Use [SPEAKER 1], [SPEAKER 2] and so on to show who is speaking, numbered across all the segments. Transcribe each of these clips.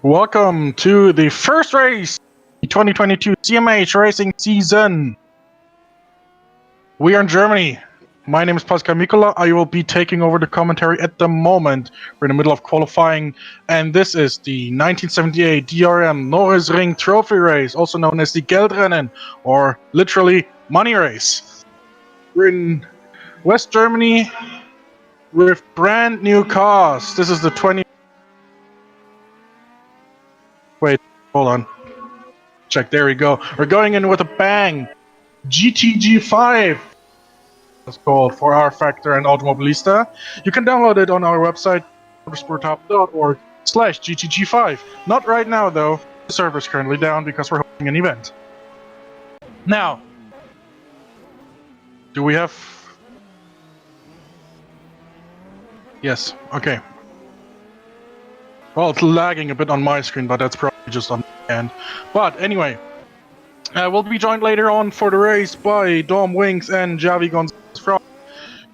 [SPEAKER 1] Welcome to the first race, the 2022 CMH racing season. We are in Germany. My name is Pascal Mikola. I will be taking over the commentary at the moment. We're in the middle of qualifying, and this is the 1978 DRM Norisring trophy race, also known as the Geldrennen, or literally money race. We're in West Germany with brand new cars. This is the 20... Wait, hold on. Check, there we go. We're going in with a bang. GTG5 it's called for our Factor and Automobilista. You can download it on our website, motorsport.org/GTG5. Not right now, though. The server's currently down because we're holding an event. Now, do we have... Yes, okay. Well, it's lagging a bit on my screen, but that's probably just on my end. But anyway, we'll be joined later on for the race by Dom Winks and Javi Gonzalez from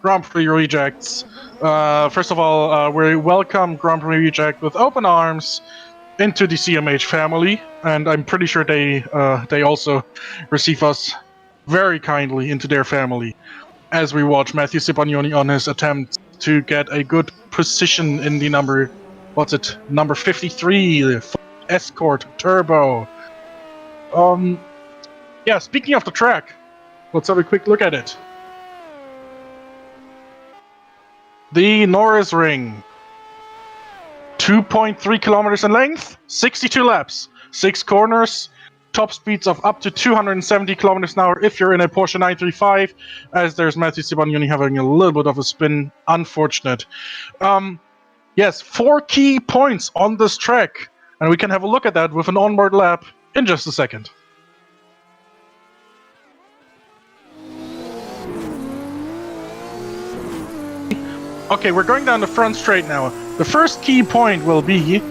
[SPEAKER 1] Grand Prix Rejects. First of all, we welcome Grand Prix Reject with open arms into the CMH family, and I'm pretty sure they also receive us very kindly into their family as we watch Matthew Cipognoni on his attempt to get a good position in the number 53, the Escort Turbo. Yeah, speaking of the track, let's have a quick look at it. The Norisring, 2.3 kilometers in length, 62 laps, 6 corners, top speeds of up to 270 kilometers an hour if you're in a Porsche 935, as there's Matthew Cipognoni having a little bit of a spin. Unfortunate. Yes, 4 key points on this track, and we can have a look at that with an onboard lap in just a second. Okay, we're going down the front straight now. The first key point will be...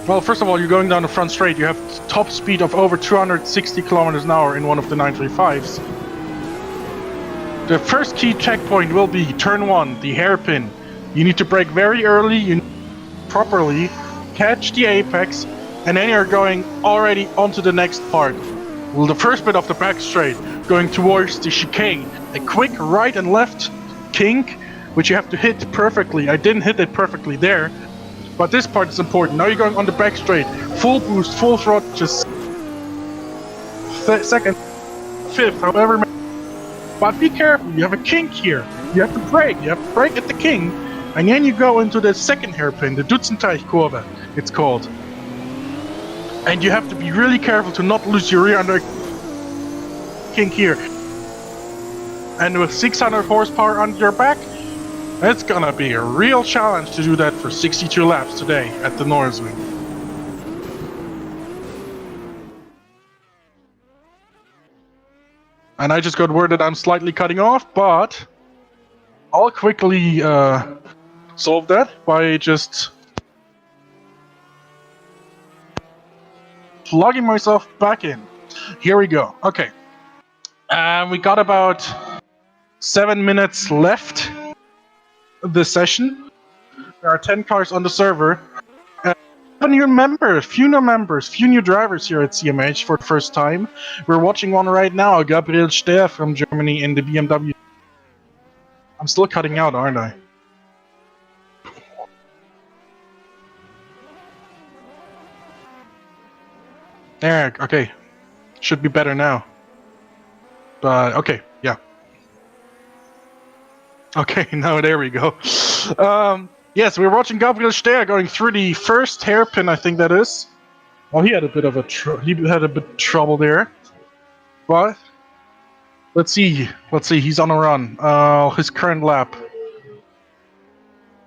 [SPEAKER 1] Well, first of all, you're going down the front straight. You have top speed of over 260 kilometers an hour in one of the 935s. The first key checkpoint will be turn 1, the hairpin. You need to brake very early, you need to properly catch the apex, and then you're going already onto the next part. Well, the first bit of the back straight, going towards the chicane. A quick right and left kink, which you have to hit perfectly. I didn't hit it perfectly there, but this part is important. Now you're going on the back straight, full boost, full throttle, just second, fifth, however many. But be careful, you have a kink here. You have to brake at the kink, and then you go into the second hairpin, the Dutzendteich-Kurve, it's called. And you have to be really careful to not lose your rear under kink here. And with 600 horsepower on your back, it's gonna be a real challenge to do that for 62 laps today at the Norisring. And I just got word that I'm slightly cutting off, but I'll quickly solve that by just plugging myself back in. Here we go. Okay. We got about 7 minutes left of this session. There are 10 cars on the server. Few new drivers here at CMH for the first time. We're watching one right now, Gabriel Stehr from Germany in the BMW. I'm still cutting out, aren't I? There, okay. Should be better now. But, okay, yeah. Okay, now there we go. Yes, we're watching Gabriel Stehr going through the first hairpin, I think that is. Well, he had a bit of trouble there. But let's see, he's on a run. His current lap.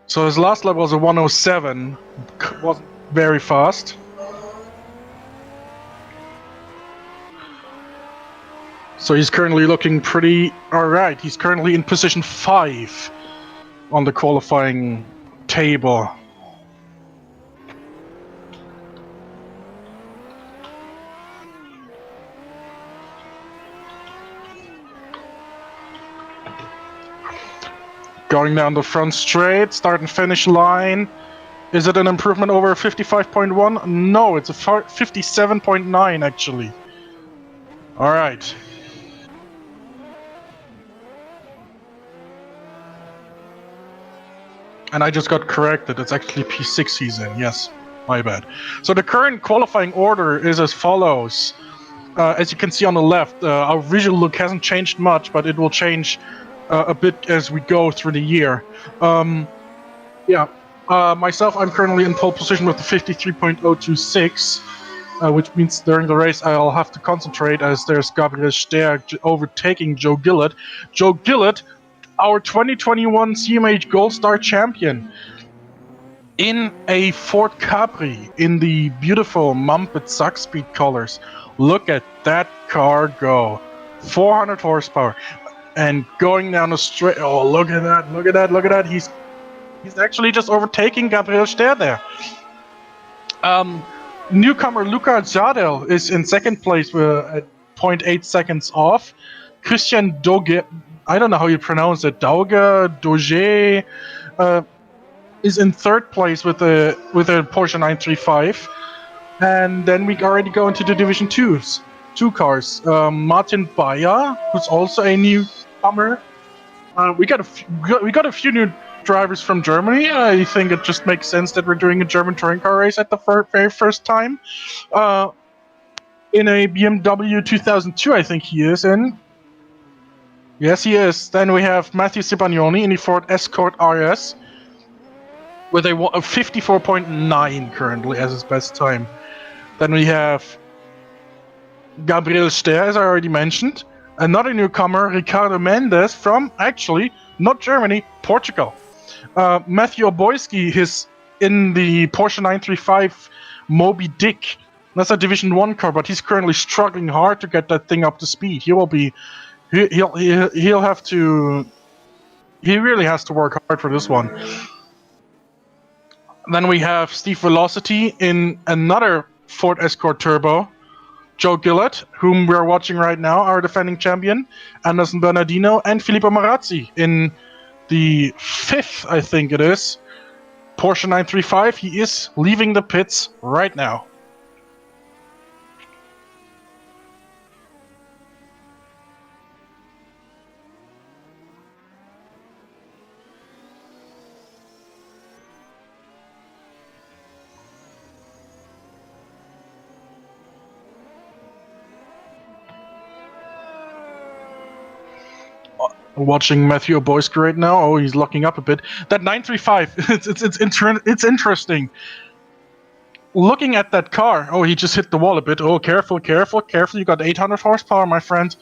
[SPEAKER 1] So his last lap was a 107. Wasn't very fast. So he's currently looking pretty alright. He's currently in position 5 on the qualifying table. Going down the front straight, start and finish line. Is it an improvement over 55.1? No, it's a 57.9 actually. All right. And I just got corrected. It's actually P6 he's in. Yes, my bad. So the current qualifying order is as follows. As you can see on the left, our visual look hasn't changed much, but it will change a bit as we go through the year. Myself, I'm currently in pole position with the 53.026, which means during the race I'll have to concentrate as there's Gabriel Ster overtaking Joe Gillett. Joe Gillett, our 2021 CMH Gold Star champion, in a Ford Capri in the beautiful Mumpet Suck Speed colors. Look at that car go. 400 horsepower. And going down the straight. Oh, look at that, look at that, look at that. He's actually just overtaking Gabriel Ster there. Newcomer Luca Zadel is in second place at 0.8 seconds off. Christian Doge, I don't know how you pronounce it, Doge, is in third place with a Porsche 935. And then we already go into the Division 2s. Two cars. Martin Bayer, who's also a newcomer. We got a few new drivers from Germany. I think it just makes sense that we're doing a German touring car race at the very first time. In a BMW 2002, I think he is in. Yes, he is. Then we have Matthew Cibagnoni in the Ford Escort RS with a 54.9 currently as his best time. Then we have Gabriel Ster, as I already mentioned. Another newcomer, Ricardo Mendes, from, actually, not Germany, Portugal. Matthew Oboyski is in the Porsche 935 Moby Dick. That's a Division 1 car, but he's currently struggling hard to get that thing up to speed. He really has to work hard for this one. Then we have Steve Velocity in another Ford Escort Turbo. Joe Gillett, whom we're watching right now, our defending champion. Anderson Bernardino and Filippo Marazzi in the 5th, I think it is, Porsche 935. He is leaving the pits right now. Watching Matthew Oboyski right now. Oh, he's locking up a bit. That 935, it's interesting. Looking at that car. Oh, he just hit the wall a bit. Oh, careful. You got 800 horsepower, my friend.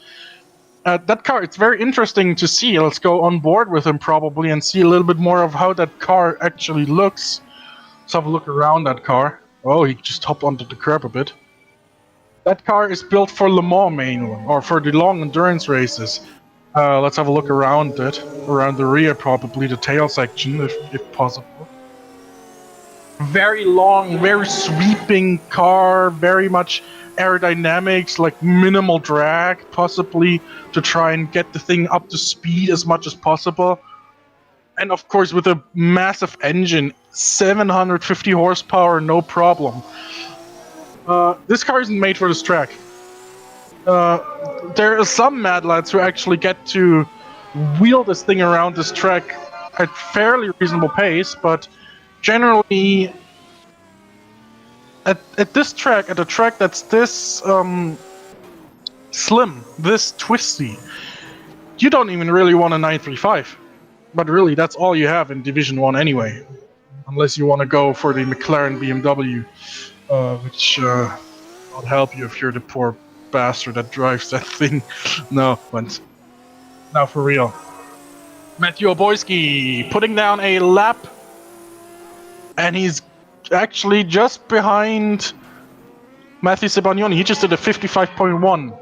[SPEAKER 1] That car, it's very interesting to see. Let's go on board with him probably and see a little bit more of how that car actually looks. Let's have a look around that car. Oh, he just hopped onto the curb a bit. That car is built for Le Mans mainly, or for the long endurance races. Let's have a look around it. Around the rear, probably the tail section, if possible. Very long, very sweeping car, very much aerodynamics, like minimal drag, possibly, to try and get the thing up to speed as much as possible. And of course, with a massive engine, 750 horsepower, no problem. This car isn't made for this track. There are some mad lads who actually get to wheel this thing around this track at fairly reasonable pace, but generally at this track, at a track that's this slim, this twisty, you don't even really want a 935. But really, that's all you have in Division 1 anyway. Unless you want to go for the McLaren BMW, which won't help you if you're the poor bastard that drives that thing. No, but now for real. Matthew Oboyski putting down a lap, and he's actually just behind Matthew Cibagnoni. He just did a 55.1.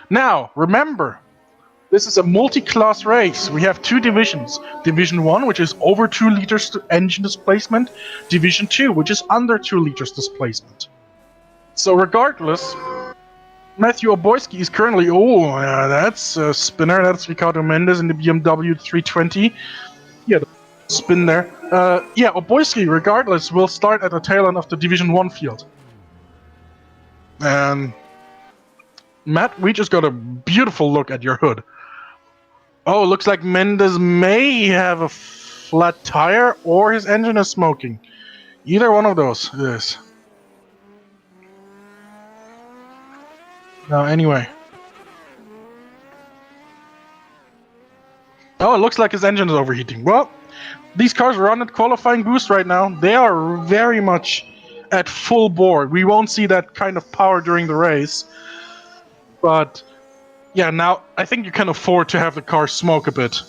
[SPEAKER 1] Now, remember, this is a multi-class race. We have two divisions. Division 1, which is over 2 liters engine displacement. Division 2, which is under 2 liters displacement. So regardless, Matthew Oboyski is currently, that's a spinner. That's Ricardo Mendes in the BMW 320. Yeah, spin there. Yeah, Oboisky, regardless, will start at the tail end of the Division 1 field. And Matt, we just got a beautiful look at your hood. Oh, looks like Mendes may have a flat tire or his engine is smoking. Either one of those it is. Now, anyway. Oh, it looks like his engine is overheating. Well, these cars run at qualifying boost right now. They are very much at full bore. We won't see that kind of power during the race. But, yeah, now I think you can afford to have the car smoke a bit.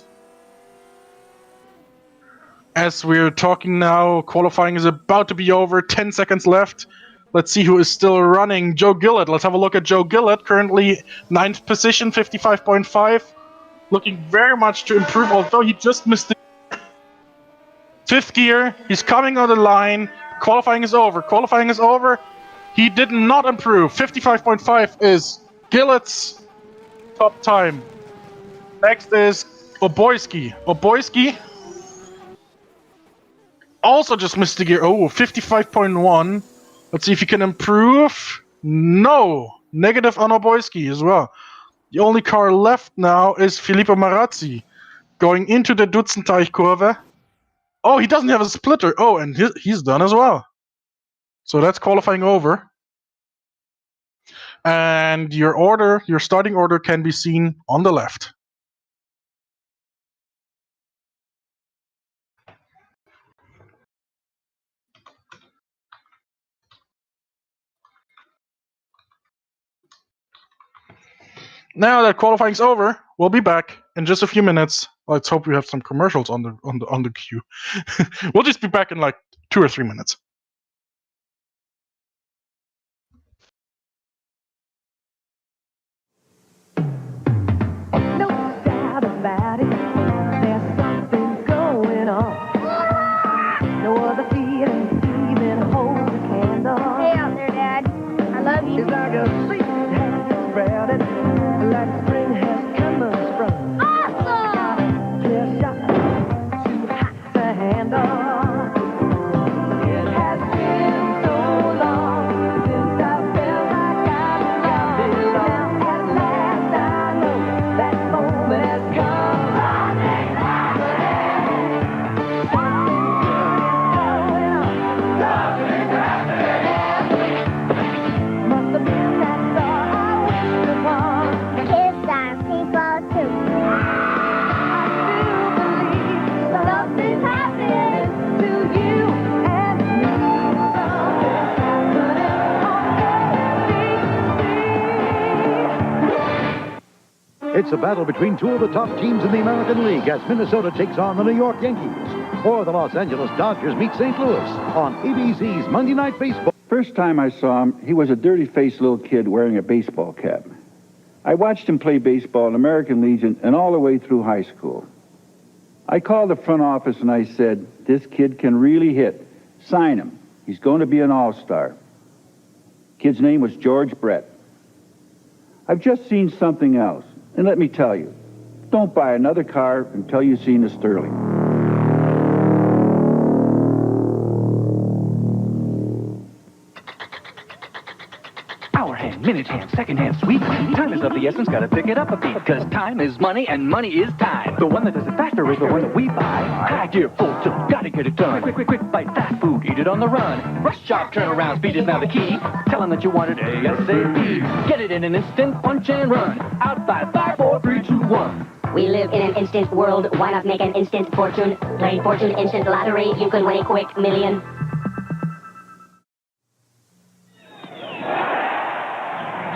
[SPEAKER 1] As we're talking now, qualifying is about to be over, 10 seconds left. Let's see who is still running. Joe Gillett. Let's have a look at Joe Gillett, currently 9th position, 55.5. Looking very much to improve, although he just missed the 5th gear. He's coming on the line. Qualifying is over. Qualifying is over. He did not improve. 55.5 is Gillett's top time. Next is Oboisky. Oboisky also just missed the gear. Oh, 55.1. Let's see if he can improve. No. Negative on Oboisky as well. The only car left now is Filippo Marazzi going into the Dutzenteich-Kurve. Oh, he doesn't have a splitter. Oh, and he's done as well. So that's qualifying over. And your starting order can be seen on the left. Now that qualifying's over, we'll be back in just a few minutes. Let's hope we have some commercials on the queue. We'll just be back in like 2 or 3 minutes.
[SPEAKER 2] No doubt about it, there's something going on. No other feeling even holds a candle.
[SPEAKER 3] Hey out there, Dad. I love you.
[SPEAKER 2] It's like a seed has sprouted, like spring has come and sprung.
[SPEAKER 3] Awesome!
[SPEAKER 2] Clear shot, too hot to handle. It has been so long since I felt like I belong. At last I know that moment has come. Must have been that star I wished upon.
[SPEAKER 3] Kids are people too.
[SPEAKER 2] I still believe something's happening to you and me. Something's happening on ABC.
[SPEAKER 4] It's a battle between two of the top teams in the American League as Minnesota takes on the New York Yankees, or the Los Angeles Dodgers meet St. Louis on ABC's Monday Night Baseball.
[SPEAKER 5] First time I saw him, he was a dirty-faced little kid wearing a baseball cap. I watched him play baseball in American Legion and all the way through high school. I called the front office and I said, this kid can really hit. Sign him. He's going to be an all-star. Kid's name was George Brett. I've just seen something else. And let me tell you, don't buy another car until you've seen a Sterling.
[SPEAKER 6] Hour hand, minute hand, second hand, sweet. Time is of the essence, gotta pick it up a beat. Because time is money and money is time. The one that does it faster is the one that we buy. High gear, full tilt, gotta get it done. Quick, quick, quick, bite fast food, eat it on the run. Rush job, turn around, speed is now the key. Tell them that you want it ASAP. Get it in an instant, punch and run. Out by 5, 4, 3, 2, 1.
[SPEAKER 7] We live in an instant world. Why not make an instant fortune? Play Fortune Instant Lottery. You could win a quick million.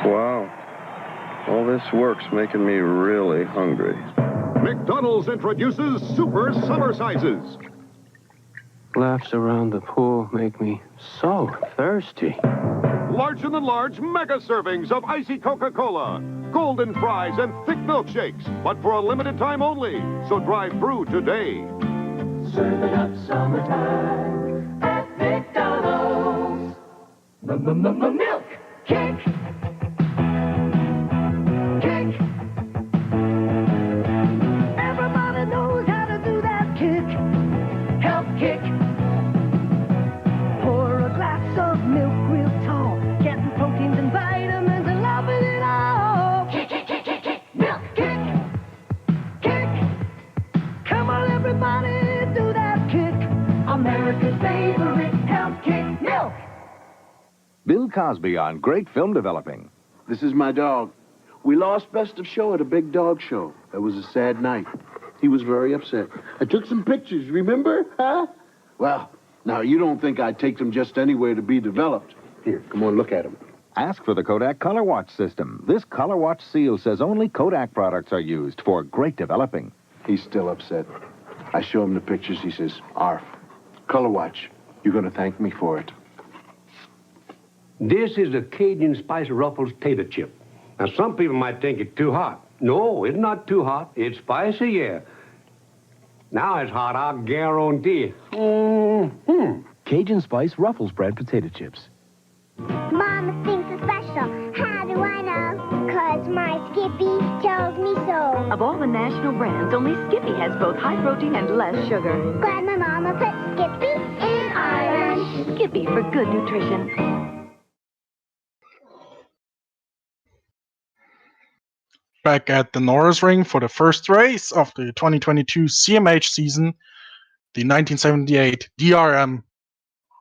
[SPEAKER 8] Wow. All this work's making me really hungry.
[SPEAKER 9] McDonald's introduces Super Summer Sizes.
[SPEAKER 10] Laughs around the pool make me so thirsty.
[SPEAKER 9] Larger than large mega servings of icy Coca-Cola, golden fries, and thick milkshakes, but for a limited time only. So drive through today.
[SPEAKER 2] Serving up summertime at McDonald's. Milk kick. Kick. Everybody knows how to do that kick. America's favorite health kick milk.
[SPEAKER 11] Bill Cosby on Great Film Developing.
[SPEAKER 12] This is my dog. We lost Best of Show at a big dog show. That was a sad night. He was very upset. I took some pictures, remember? Huh? Well, now you don't think I'd take them just anywhere to be developed. Here, come on, look at them.
[SPEAKER 11] Ask for the Kodak Color Watch system. This Color Watch seal says only Kodak products are used for great developing.
[SPEAKER 12] He's still upset. I show him the pictures. He says, Arf, Color Watch, you're going to thank me for it.
[SPEAKER 13] This is a Cajun Spice Ruffles tater chip. Now, some people might think it's too hot. No, it's not too hot. It's spicy, yeah. Now it's hot, I'll guarantee.
[SPEAKER 14] Cajun Spice Ruffles Bread Potato Chips.
[SPEAKER 3] Mama thinks it's special. How do I know? 'Cause my Skippy tells me so.
[SPEAKER 15] Of all the national brands, only Skippy has both high protein and less sugar.
[SPEAKER 3] Glad my mama put Skippy in Ireland.
[SPEAKER 15] Skippy for good nutrition.
[SPEAKER 1] Back at the Norisring for the first race of the 2022 CMH season, the 1978 DRM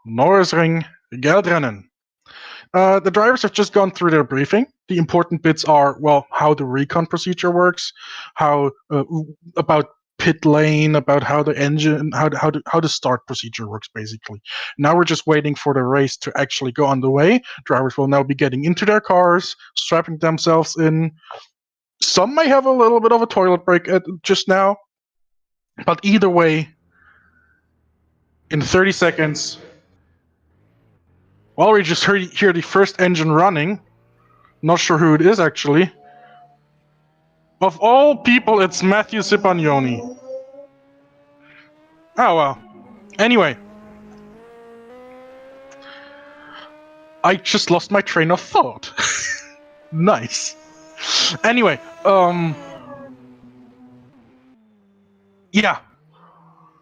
[SPEAKER 1] Norisring Geldrennen. The drivers have just gone through their briefing. The important bits are, well, how the recon procedure works, how about pit lane, about how the engine, how the start procedure works, basically. Now we're just waiting for the race to actually go on the way. Drivers will now be getting into their cars, strapping themselves in. Some may have a little bit of a toilet break just now, but either way, in 30 seconds, well, we just hear the first engine running. Not sure who it is, actually. Of all people, it's Matthew Cipagnoni. Oh, well. Anyway. I just lost my train of thought. Nice. Anyway, yeah.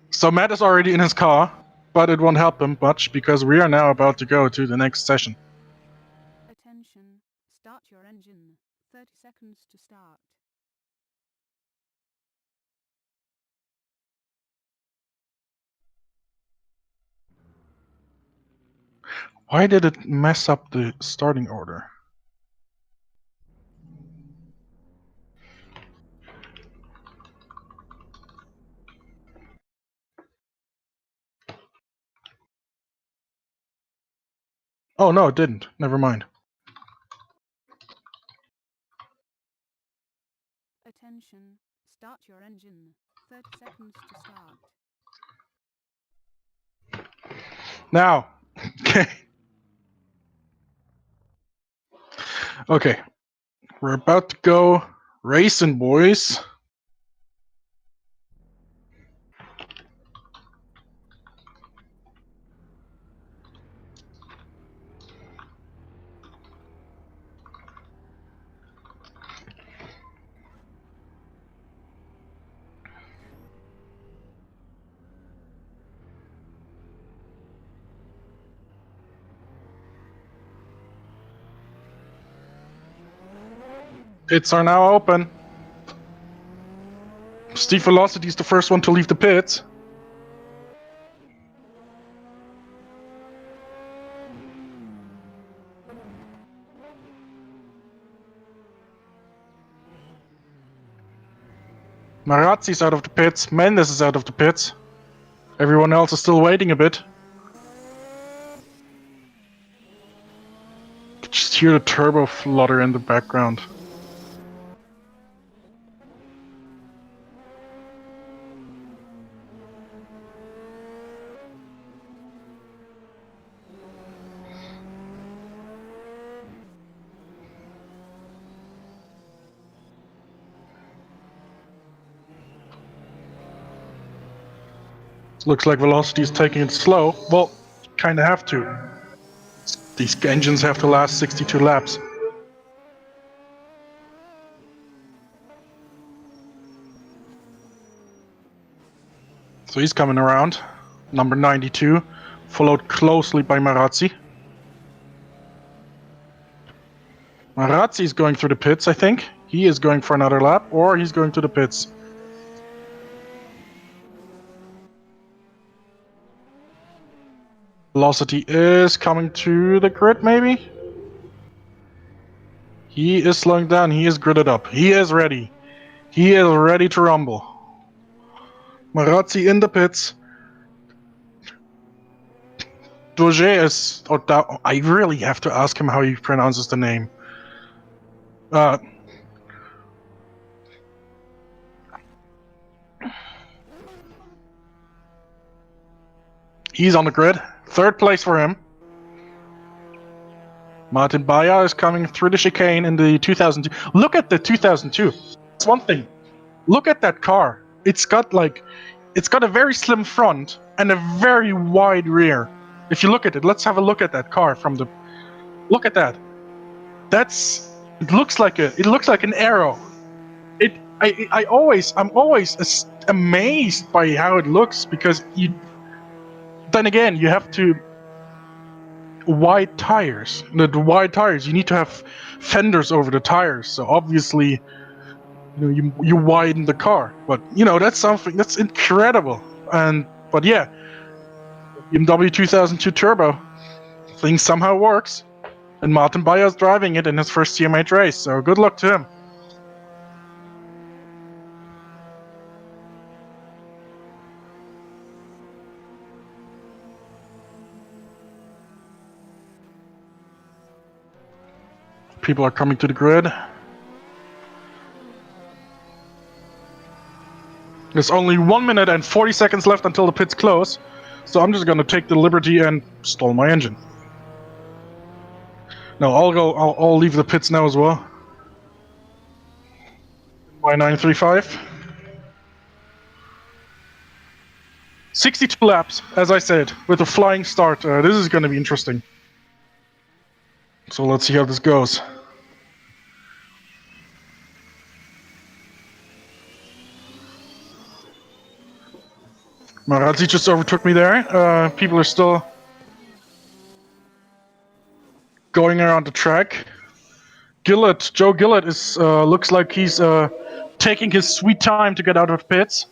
[SPEAKER 1] So Matt is already in his car, but it won't help him much because we are now about to go to the next session.
[SPEAKER 16] Attention, start your engine. 30 seconds to start.
[SPEAKER 1] Why did it mess up the starting order? Oh, no, it didn't. Never mind.
[SPEAKER 16] Attention, start your engine. 30 seconds to start.
[SPEAKER 1] Now. Okay. Okay. We're about to go racing, boys. Pits are now open. Steve Velocity is the first one to leave the pits. Marazzi's out of the pits. Mendes is out of the pits. Everyone else is still waiting a bit. Just hear the turbo flutter in the background. Looks like Velocity is taking it slow. Well, kinda have to. These engines have to last 62 laps. So he's coming around. Number 92, followed closely by Marazzi. Marazzi is going through the pits, I think. He is going for another lap, or he's going to the pits. Velocity is coming to the grid, maybe? He is slowing down. He is gridded up. He is ready. He is ready to rumble. Marazzi in the pits. Doge is... Oh, I really have to ask him how he pronounces the name. He's on the grid. Third place for him. Martin Bayer is coming through the chicane in the 2002. Look at the 2002. That's one thing. Look at that car. It's got a very slim front and a very wide rear. If you look at it, let's have a look at that car from the. Look at that. It looks like an arrow. I'm always amazed by how it looks because then again, you have to wide tires. The wide tires, you need to have fenders over the tires. So obviously, you widen the car. But that's something that's incredible. But yeah, BMW 2002 Turbo thing somehow works, and Martin Bayer's driving it in his first CMH race. So good luck to him. People are coming to the grid. There's only 1 minute and 40 seconds left until the pits close, so I'm just gonna take the liberty and stall my engine. No, I'll leave the pits now as well. My 935. 62 laps, as I said, with a flying start. This is gonna be interesting. So let's see how this goes. Marazzi just overtook me there. People are still going around the track. Joe Gillett is looks like he's taking his sweet time to get out of the pits.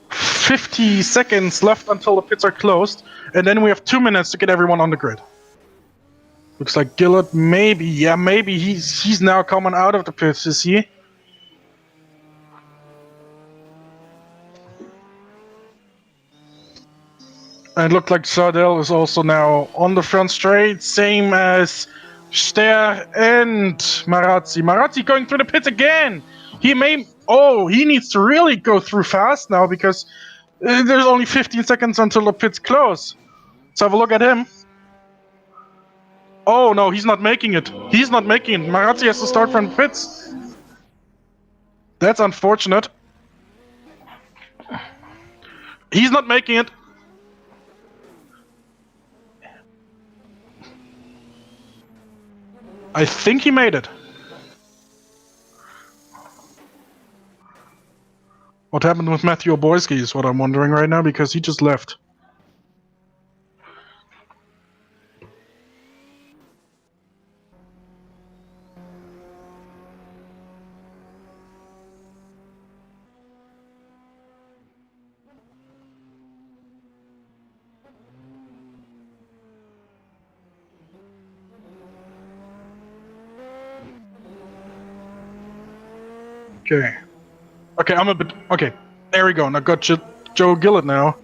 [SPEAKER 1] "50 seconds left until the pits are closed, and then we have 2 minutes to get everyone on the grid." Looks like Gillett maybe he's now coming out of the pits, is he? And it looked like Sardell is also now on the front straight, same as Ster and Marazzi. Marazzi going through the pits again! He needs to really go through fast now because there's only 15 seconds until the pits close. Let's have a look at him. Oh no, he's not making it. He's not making it. Marazzi has to start from the pits. That's unfortunate. He's not making it. I think he made it. What happened with Matthew Oborski is what I'm wondering right now, because he just left. Okay, I'm a bit... Okay, there we go. Now got Joe Gillett now.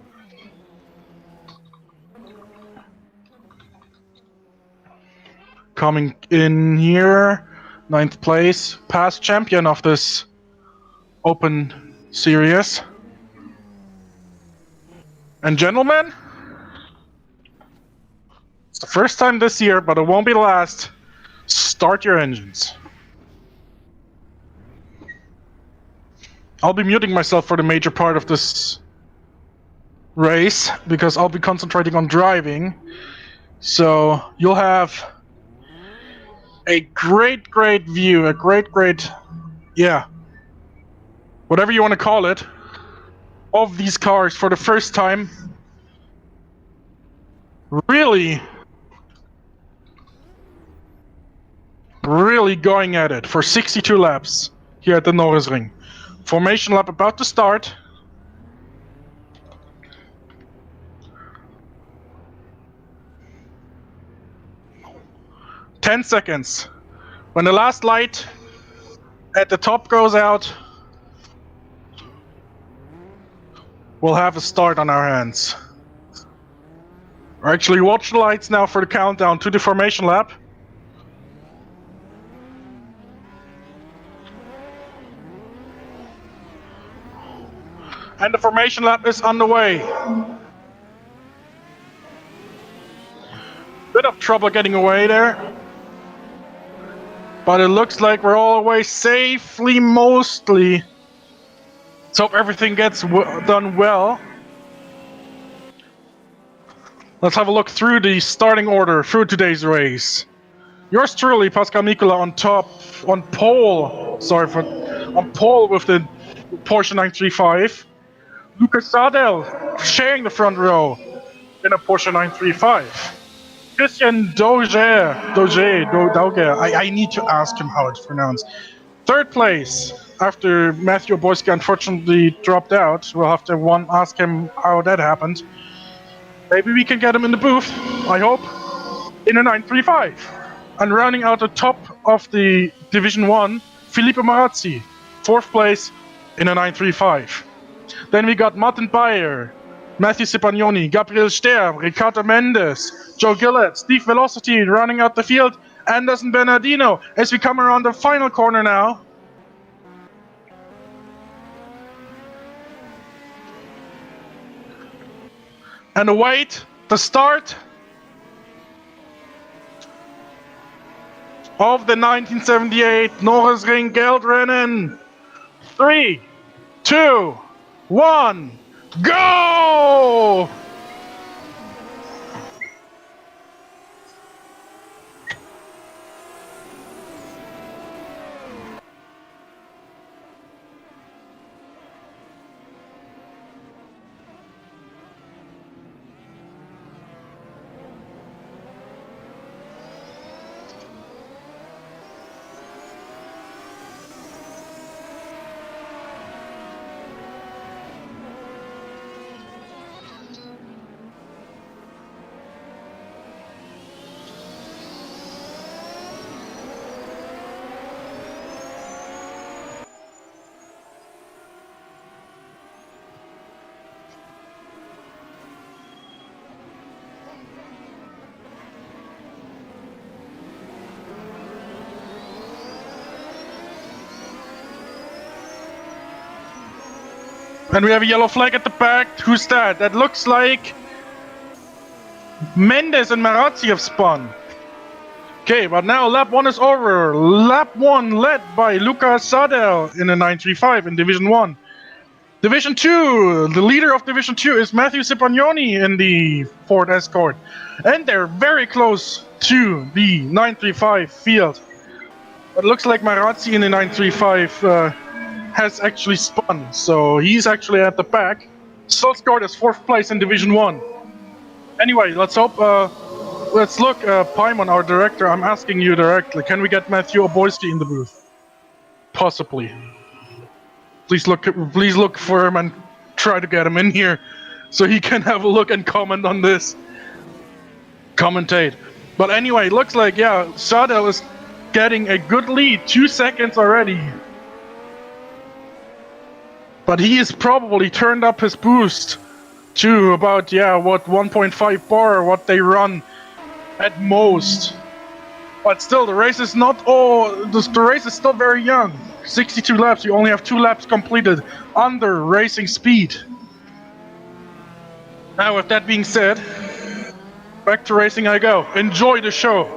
[SPEAKER 1] Coming in here, 9th place, past champion of this Open Series. And gentlemen, it's the first time this year, but it won't be the last. Start your engines. I'll be muting myself for the major part of this race because I'll be concentrating on driving. So you'll have a great view, whatever you want to call it, of these cars for the first time. Really really going at it for 62 laps here at the Norisring. Formation lap about to start. Ten seconds. When the last light at the top goes out, we'll have a start on our hands. Actually, watch the lights now for the countdown to the formation lap. And the formation lap is underway. Bit of trouble getting away there. But it looks like we're all away safely, mostly. Let's hope everything gets done well. Let's have a look through the starting order through today's race. Yours truly, Pascal Mikola on pole with the Porsche 935. Lucas Sadel sharing the front row in a Porsche 935. Christian Dauger, I need to ask him how it's pronounced. Third place, after Matthew Oboyski unfortunately dropped out. We'll have to ask him how that happened. Maybe we can get him in the booth, I hope, in a 935. And rounding out the top of the Division 1, Filippo Marazzi, fourth place in a 935. Then we got Martin Bayer, Matthew Cipagnoni, Gabriel Sterb, Ricardo Mendes, Joe Gillett, Steve Velocity running out the field, Anderson Bernardino, as we come around the final corner now. And await the start of the 1978 Norisring Geldrennen. 3, 2, 1, go! And we have a yellow flag at the back. Who's that? That looks like Mendes and Marazzi have spun. Okay, but now lap 1 is over. Lap 1 led by Luca Sadel in a 935 in Division 1. Division 2, the leader of Division 2 is Matthew Cipagnoni in the Ford Escort. And they're very close to the 935 field. But it looks like Marazzi in the 935 has actually spun, so he's actually at the back. Still scored as 4th place in Division 1. Anyway, let's hope, let's look, Paimon, our director, I'm asking you directly, can we get Matthew Oboyski in the booth? Possibly. Please look for him and try to get him in here, so he can have a look and comment on this. Commentate. But anyway, looks like, yeah, Sadel is getting a good lead, 2 seconds already. But he has probably turned up his boost to about, yeah, what, 1.5 bar, what they run at most. But still, the race is not all, the race is still very young. 62 laps, you only have 2 laps completed under racing speed. Now, with that being said, back to racing I go. Enjoy the show.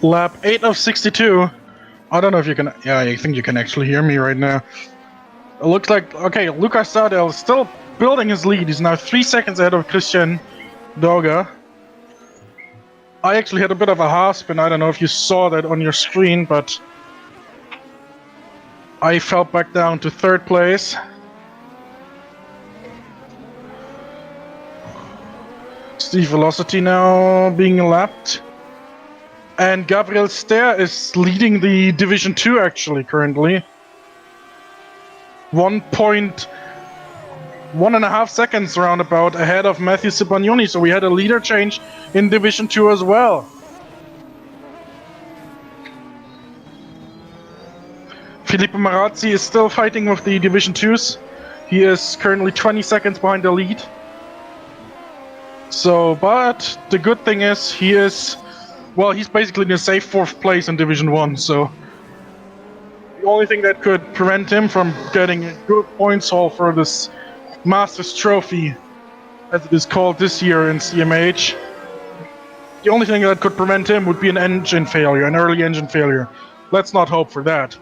[SPEAKER 1] Lap 8 of 62. I don't know if you can... Yeah, I think you can actually hear me right now. It looks like... Okay, Lucas Sardel is still building his lead. He's now 3 seconds ahead of Christian Dorga. I actually had a bit of a half spin. I don't know if you saw that on your screen, but I fell back down to 3rd place. Steve Velocity now being lapped. And Gabriel Ster is leading the Division 2 actually currently. 1.5 seconds roundabout ahead of Matthew Cipognoni, so we had a leader change in Division 2 as well. Filippo Marazzi is still fighting with the Division 2s. He is currently 20 seconds behind the lead. So, but the good thing is he is, well, he's basically in a safe 4th place in Division 1, so the only thing that could prevent him from getting a good points haul for this Masters Trophy, as it is called this year in CMH, the only thing that could prevent him would be an engine failure, an early engine failure. Let's not hope for that.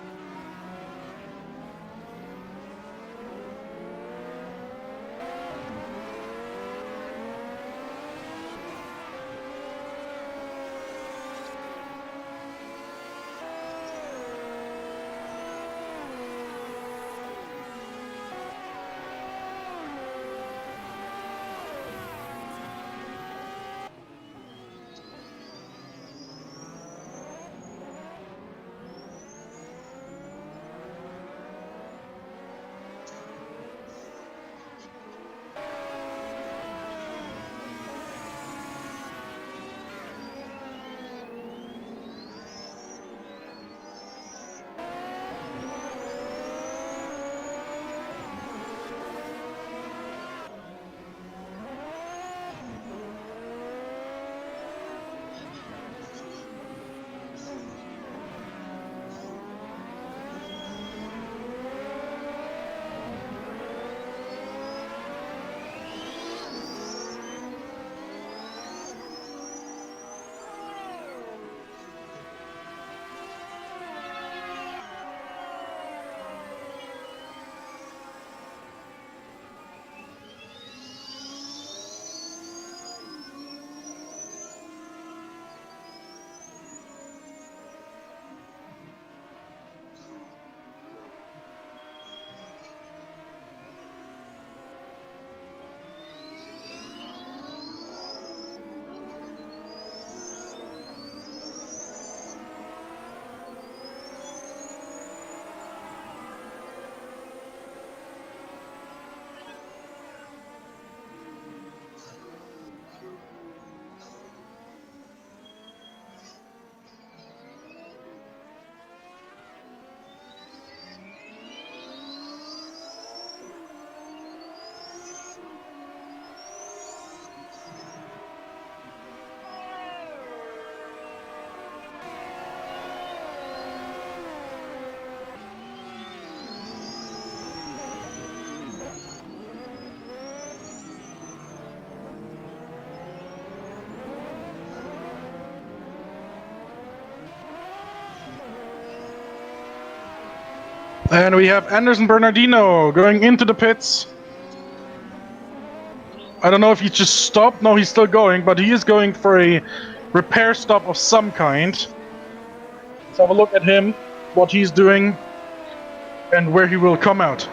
[SPEAKER 1] And we have Anderson Bernardino going into the pits. I don't know if he just stopped. No, he's still going, but he is going for a repair stop of some kind. Let's have a look at him, what he's doing, and where he will come out.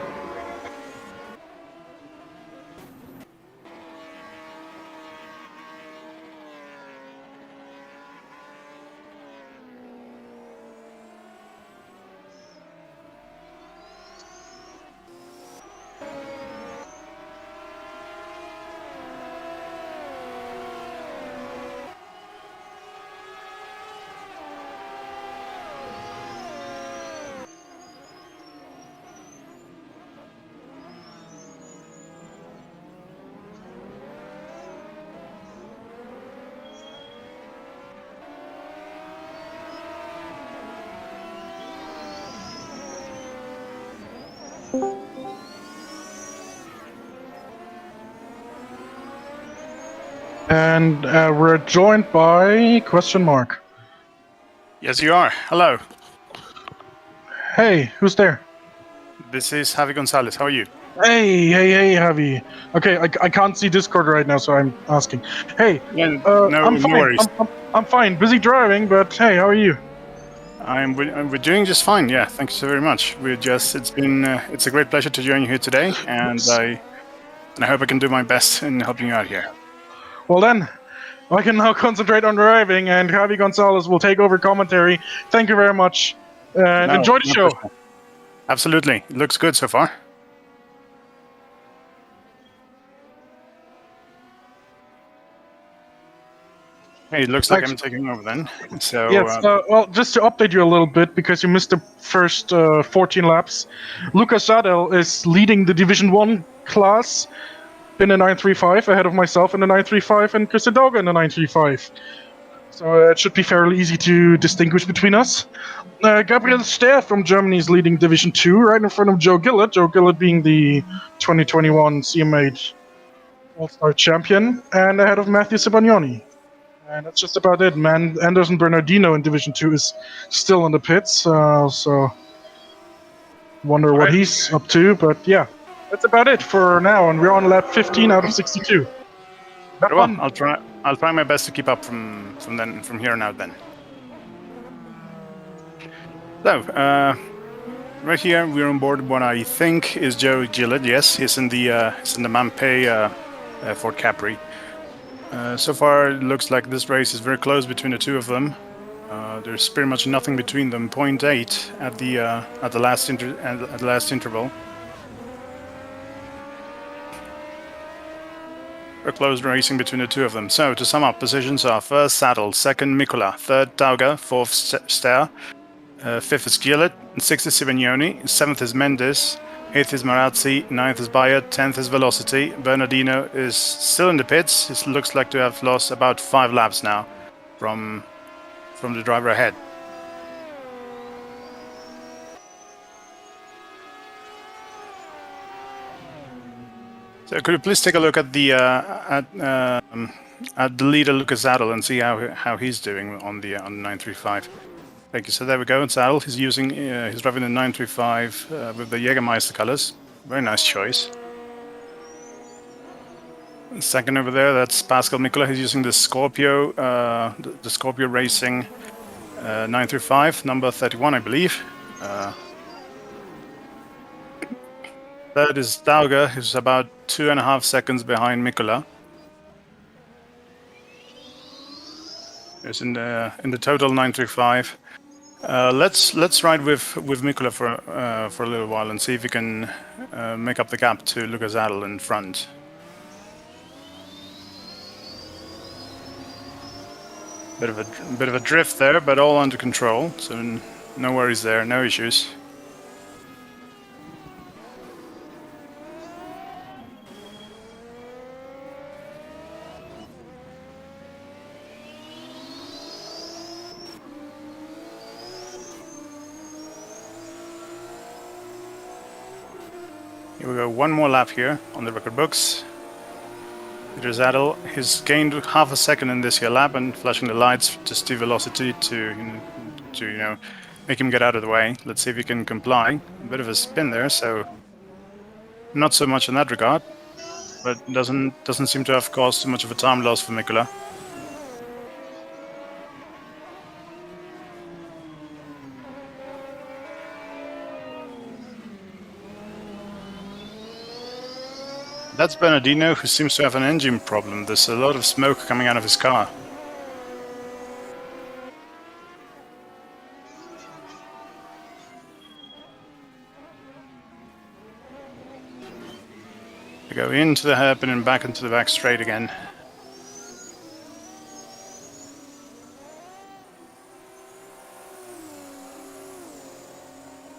[SPEAKER 1] And we're joined by question mark.
[SPEAKER 17] Yes, you are. Hello.
[SPEAKER 1] Hey, who's there?
[SPEAKER 17] This is Javi Gonzalez. How are you?
[SPEAKER 1] Hey, Javi. Okay, I can't see Discord right now, so I'm asking. Hey,
[SPEAKER 17] Yeah,
[SPEAKER 1] I'm
[SPEAKER 17] no
[SPEAKER 1] fine.
[SPEAKER 17] worries.
[SPEAKER 1] I'm fine. Busy driving, but hey, how are you?
[SPEAKER 17] We're doing just fine. Yeah, thanks so very much. It's a great pleasure to join you here today, and I hope I can do my best in helping you out here.
[SPEAKER 1] Well then, I can now concentrate on driving, and Javi Gonzalez will take over commentary. Thank you very much, and enjoy the show.
[SPEAKER 17] Pleasure. Absolutely, it looks good so far. Hey, it looks like I'm taking over then. So
[SPEAKER 1] yes, well, just to update you a little bit, because you missed the first 14 laps, Lucas Sadel is leading the Division 1 class in the 935, ahead of myself in the 935 and Christian Dauger in the 935. So it should be fairly easy to distinguish between us. Gabriel Stehr from Germany is leading Division 2, right in front of Joe Gillett. Joe Gillett being the 2021 CMH All-Star champion, and ahead of Matthew Sibagnoni. And that's just about it, man. Anderson Bernardino in Division 2 is still in the pits, so wonder what he's up to. But yeah, that's about it for now, and we're on lap 15 out of 62.
[SPEAKER 17] Very well, I'll try my best to keep up from here on out then. So, right here we're on board what I think is Joe Gillett. Yes, he's in the Mampei Ford Capri. So far, it looks like this race is very close between the two of them. There's pretty much nothing between them. 0.8 at the last interval. Very close racing between the two of them. So to sum up, positions are first Saddle, second Mikula, third Dauger, fourth Stehr, fifth is Gillett, sixth is Sibagnoni, seventh is Mendes, 8th is Marazzi, 9th is Bayer, 10th is Velocity. Bernardino is still in the pits. It looks like to have lost about 5 laps now from the driver ahead. So could you please take a look at the leader Lucas Adel and see how he's doing on the 935. Thank you. So there we go. It's Adel. He's driving the 935 with the Jägermeister colors. Very nice choice. Second over there, that's Pascal Mikula. He's using the Scorpio, the Scorpio Racing 935, number 31, I believe. Third is Dauger, who's about 2.5 seconds behind Mikula. It's in the total 935. Let's ride with Mikula for a little while and see if we can make up the gap to Lucas Adel in front. Bit of a drift there, but all under control, so no worries there, no issues. Here we go, one more lap here on the record books. Peter Zadel has gained half a second in this here lap and flashing the lights just to Velocity to make him get out of the way. Let's see if he can comply. A bit of a spin there, so not so much in that regard, but doesn't seem to have caused too much of a time loss for Mikula. That's Bernardino, who seems to have an engine problem. There's a lot of smoke coming out of his car. We go into the hairpin and back into the back straight again.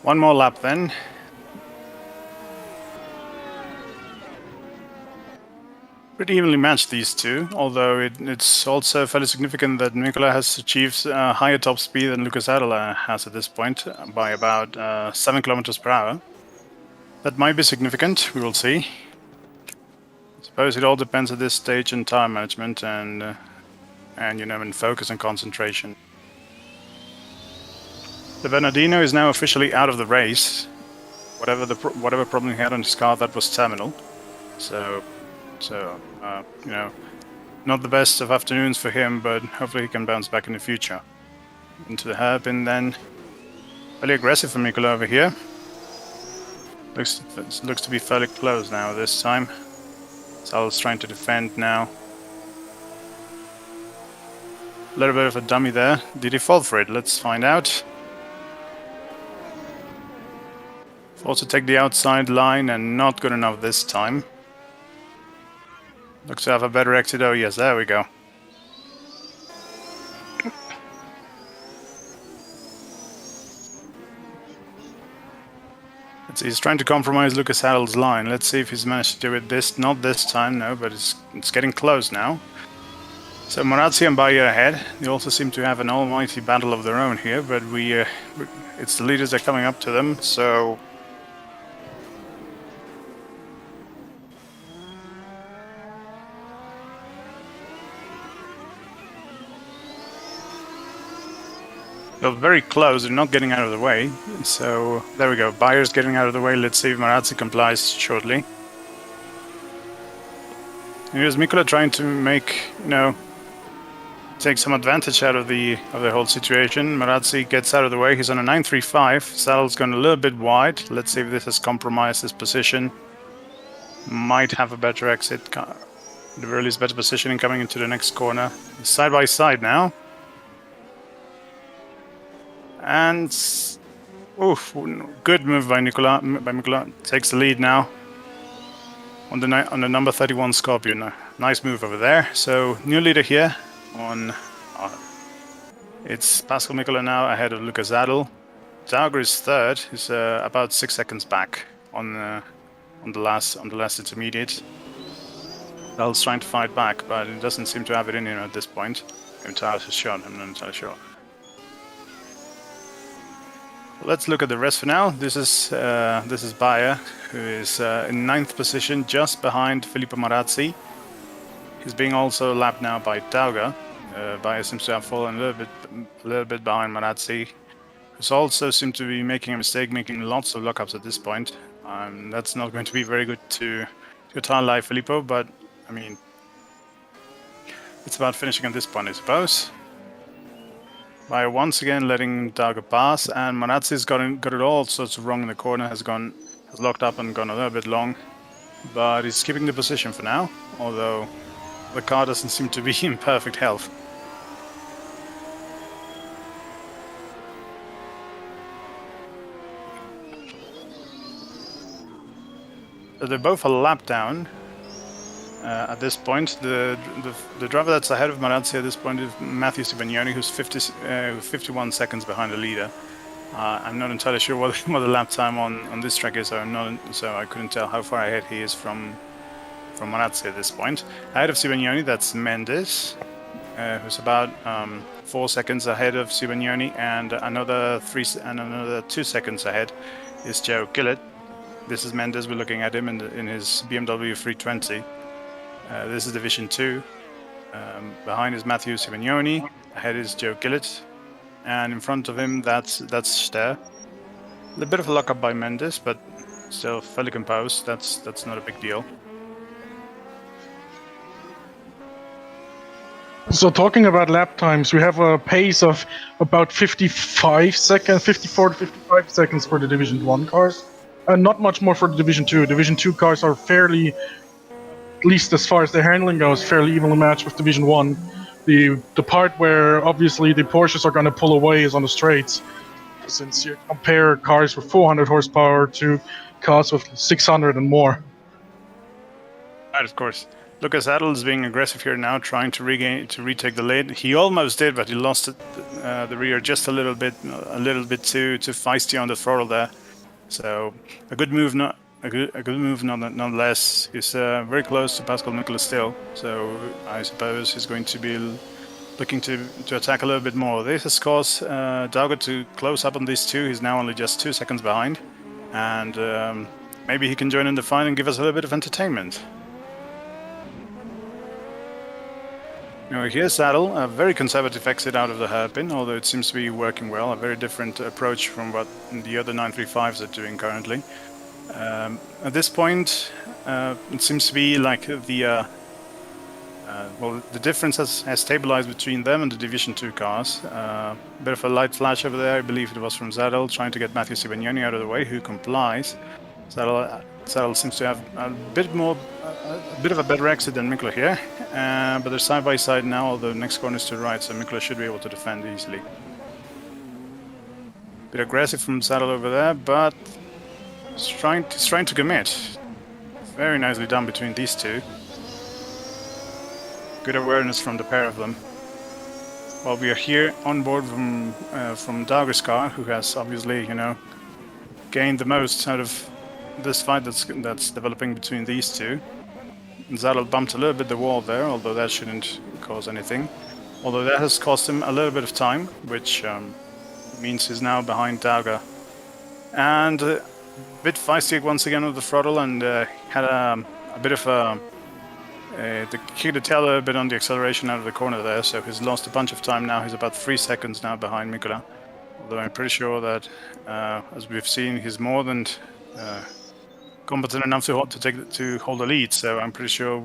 [SPEAKER 17] One more lap then. Pretty evenly matched, these two, although it's also fairly significant that Mikula has achieved a higher top speed than Lucas Adel has at this point by about 7 kilometers per hour. That might be significant, we will see. I suppose it all depends at this stage on time management and you know, in focus and concentration. The Bernardino is now officially out of the race. Whatever problem he had on his car, that was terminal. So you know, not the best of afternoons for him, but hopefully he can bounce back in the future. Into the hairpin then. Fairly aggressive from Mikola over here. Looks to be fairly close now this time. Sal's trying to defend now. A little bit of a dummy there. Did he fall for it? Let's find out. Also take the outside line and not good enough this time. Looks to have a better exit. Oh yes, there we go. He's trying to compromise Lucas Haddle's line. Let's see if he's managed to do it not this time, no, but it's getting close now. So Marazzi and Bayer ahead. They also seem to have an almighty battle of their own here, but it's the leaders that are coming up to them, so... They're very close, they're not getting out of the way. So, there we go. Bayer's getting out of the way. Let's see if Marazzi complies shortly. Here's Mikola trying to make, you know, take some advantage out of the whole situation. Marazzi gets out of the way. He's on a 935. Saddle's gone a little bit wide. Let's see if this has compromised his position. Might have a better exit. The earliest better positioning coming into the next corner. Side by side now. And oof, good move by Mikola. Takes the lead now on the number 31 Scorpion. Nice move over there. So new leader here on it's Pascal Mikola now ahead of Lucas Adel. Dauger is third. He's about 6 seconds back on the last intermediate. Adel's trying to fight back, but it doesn't seem to have it in him at this point. I'm not entirely sure. Let's look at the rest for now. This is Bayer, who is in 9th position, just behind Filippo Marazzi. He's being also lapped now by Dauger. Bayer seems to have fallen a little bit behind Marazzi, who's also seemed to be making a mistake, making lots of lockups at this point. That's not going to be very good to your tire life, Filippo, but I mean, it's about finishing at this point, I suppose. By once again letting Dauger pass, and Marazzi's got it all sorts of wrong in the corner, has locked up and gone a little bit long, but he's keeping the position for now, although the car doesn't seem to be in perfect health. So they're both a lap down. At this point, the driver that's ahead of Marazzi at this point is Matthew Sibagnoni, who's 51 seconds behind the leader. I'm not entirely sure what the lap time on this track is, so I couldn't tell how far ahead he is from Marazzi at this point. Ahead of Sibagnoni, that's Mendes, who's about 4 seconds ahead of Sibagnoni, and another 2 seconds ahead is Joe Gillett. This is Mendes. We're looking at him in his BMW 320. This is Division 2. Behind is Matthew Sibagnoni. Ahead is Joe Gillett. And in front of him, that's Ster. A bit of a lockup by Mendes, but still fairly composed. That's not a big deal.
[SPEAKER 1] So talking about lap times, we have a pace of about 54 to 55 seconds for the Division 1 cars. And not much more for the Division 2. Division 2 cars are fairly, at least as far as the handling goes, fairly evenly matched with Division 1. The part where obviously the Porsches are going to pull away is on the straights, since you compare cars with 400 horsepower to cars with 600 and more.
[SPEAKER 17] Right, of course. Lucas Adel is being aggressive here now, trying to retake the lead. He almost did, but he lost the rear just a little bit too feisty on the throttle there. So a good move, nonetheless. He's very close to Pascal Mikola still, so I suppose he's going to be looking to attack a little bit more. This has caused Dauger to close up on these two. He's now only just 2 seconds behind, and maybe he can join in the fight and give us a little bit of entertainment. Now here's Saddle, a very conservative exit out of the hairpin, although it seems to be working well. A very different approach from what the other 935s are doing currently. At this point, it seems to be like the difference has stabilized between them and the Division 2 cars. A bit of a light flash over there, I believe it was from Saddle, trying to get Matthew Sibagnoni out of the way, who complies. Saddle seems to have a bit of a better exit than Mikla here, but they're side by side now, although next corner is to the right, so Mikla should be able to defend easily. Bit aggressive from Saddle over there, but he's trying to commit. Very nicely done between these two. Good awareness from the pair of them. Well, we are here on board from Dauger's car, who has obviously, gained the most out of this fight that's developing between these two. Saddle bumped a little bit the wall there, although that shouldn't cause anything. Although that has cost him a little bit of time, which means he's now behind Dauger. And a bit feisty once again with the throttle, and had a bit of the kick the tail a little bit on the acceleration out of the corner there, so he's lost a bunch of time now. He's about 3 seconds now behind Mikkola. Although I'm pretty sure that, as we've seen, he's more than competent enough to hold the lead, so I'm pretty sure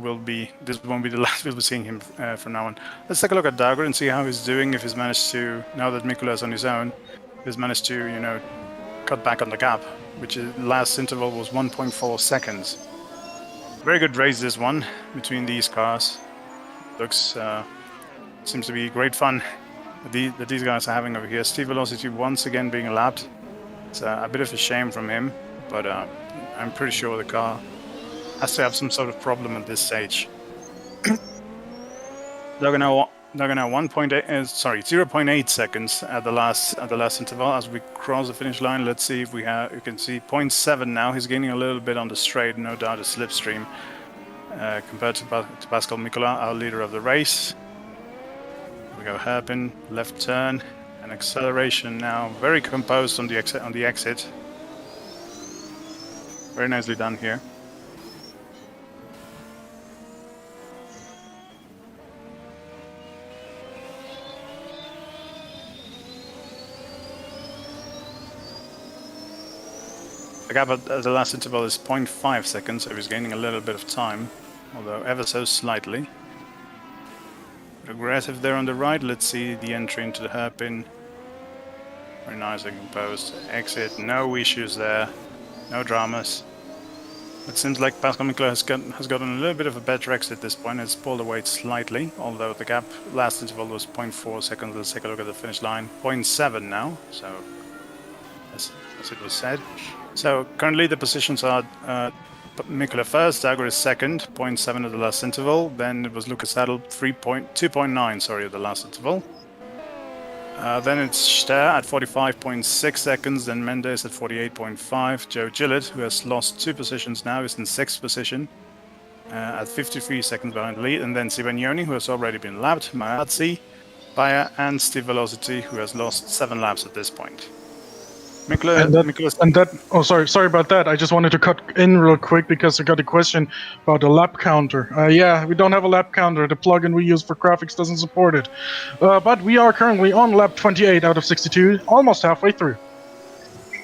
[SPEAKER 17] this won't be the last we'll be seeing him from now on. Let's take a look at Dauger and see how he's doing, if he's managed to, now that Mikkola is on his own, he's managed to, cut back on the gap, which last interval was 1.4 seconds. Very good race this one, between these cars. Looks, seems to be great fun that these guys are having over here. Steve Velocity once again being lapped. It's a bit of a shame from him, but I'm pretty sure the car has to have some sort of problem at this stage. They're now 0.8 seconds at the last interval as we cross the finish line. Let's see if you can see 0.7 now. He's gaining a little bit on the straight, no doubt a slipstream compared to Pascal Mikkola, our leader of the race. We go hairpin, left turn, and acceleration now. Very composed on the exit. Very nicely done here. The gap at the last interval is 0.5 seconds, so he's gaining a little bit of time, although ever so slightly. Aggressive there on the right. Let's see the entry into the hairpin. Very nice and composed. Exit, no issues there, no dramas. It seems like Pascal Mikkola has gotten a little bit of a better exit at this point. It's pulled away slightly, although the gap last interval was 0.4 seconds. Let's take a look at the finish line. 0.7 now, so as it was said. So currently the positions are Mikkola first, Dauger is second, 0.7 at the last interval. Then it was Lucas Saddle, 2.9, sorry, at the last interval. Then it's Ster at 45.6 seconds, then Mendes at 48.5. Joe Gillett, who has lost 2 positions now, is in 6th position at 53 seconds behind the lead. And then Sibagnoni, who has already been lapped, Marazzi, Bayer, and Steve Velocity, who has lost 7 laps at this point.
[SPEAKER 1] Sorry about that. I just wanted to cut in real quick because I got a question about the lap counter. Yeah, we don't have a lap counter. The plugin we use for graphics doesn't support it. But we are currently on lap 28 out of 62, almost halfway through.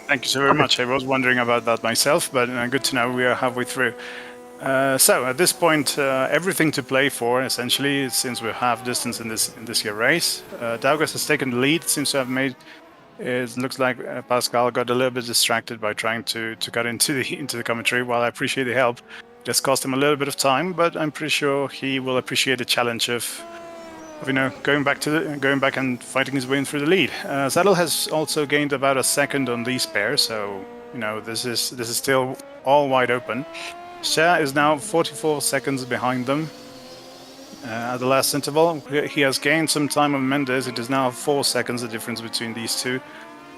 [SPEAKER 17] Thank you so very much. I was wondering about that myself, but good to know we are halfway through. So at this point, everything to play for, essentially, since we're half distance in this year race. Dauger has taken the lead, seems to have made. It looks like Pascal got a little bit distracted by trying to get into the commentary. While I appreciate the help, it just cost him a little bit of time, but I'm pretty sure he will appreciate the challenge of going back and fighting his way in through the lead. Saddle has also gained about a second on these pairs, so this is still all wide open. Cher is now 44 seconds behind them. At the last interval, he has gained some time on Mendes. It is now 4 seconds the difference between these two,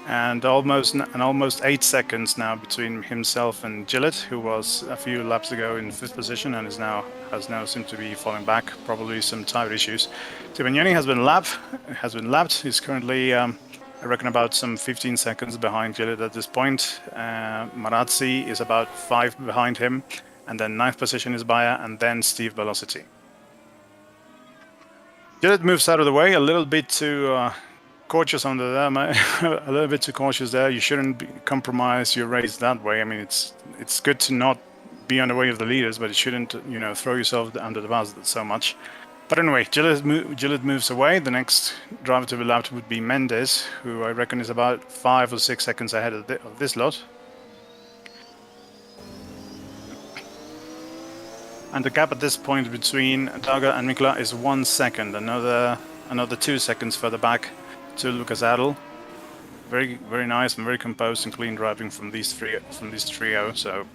[SPEAKER 17] and almost 8 seconds now between himself and Gillett, who was a few laps ago in 5th position and has now seemed to be falling back, probably some tire issues. Sibagnoni has been lapped. He's currently, I reckon, about some 15 seconds behind Gillett at this point. Marazzi is about 5 behind him, and then 9th position is Bayer, and then Steve Velocity. Gillett moves out of the way, a little bit too cautious under there, mate. A little bit too cautious there. You shouldn't compromise your race that way. I mean, it's good to not be on the way of the leaders, but it shouldn't, you know, throw yourself under the bus so much. But anyway, Gillett moves away. The next driver to be lapped would be Mendes, who I reckon is about 5 or 6 seconds ahead of this lot. And the gap at this point between Dauga and Mikula is 1 second. Another 2 seconds further back to Lucas Adel. Very, very nice and very composed and clean driving from these trio. So,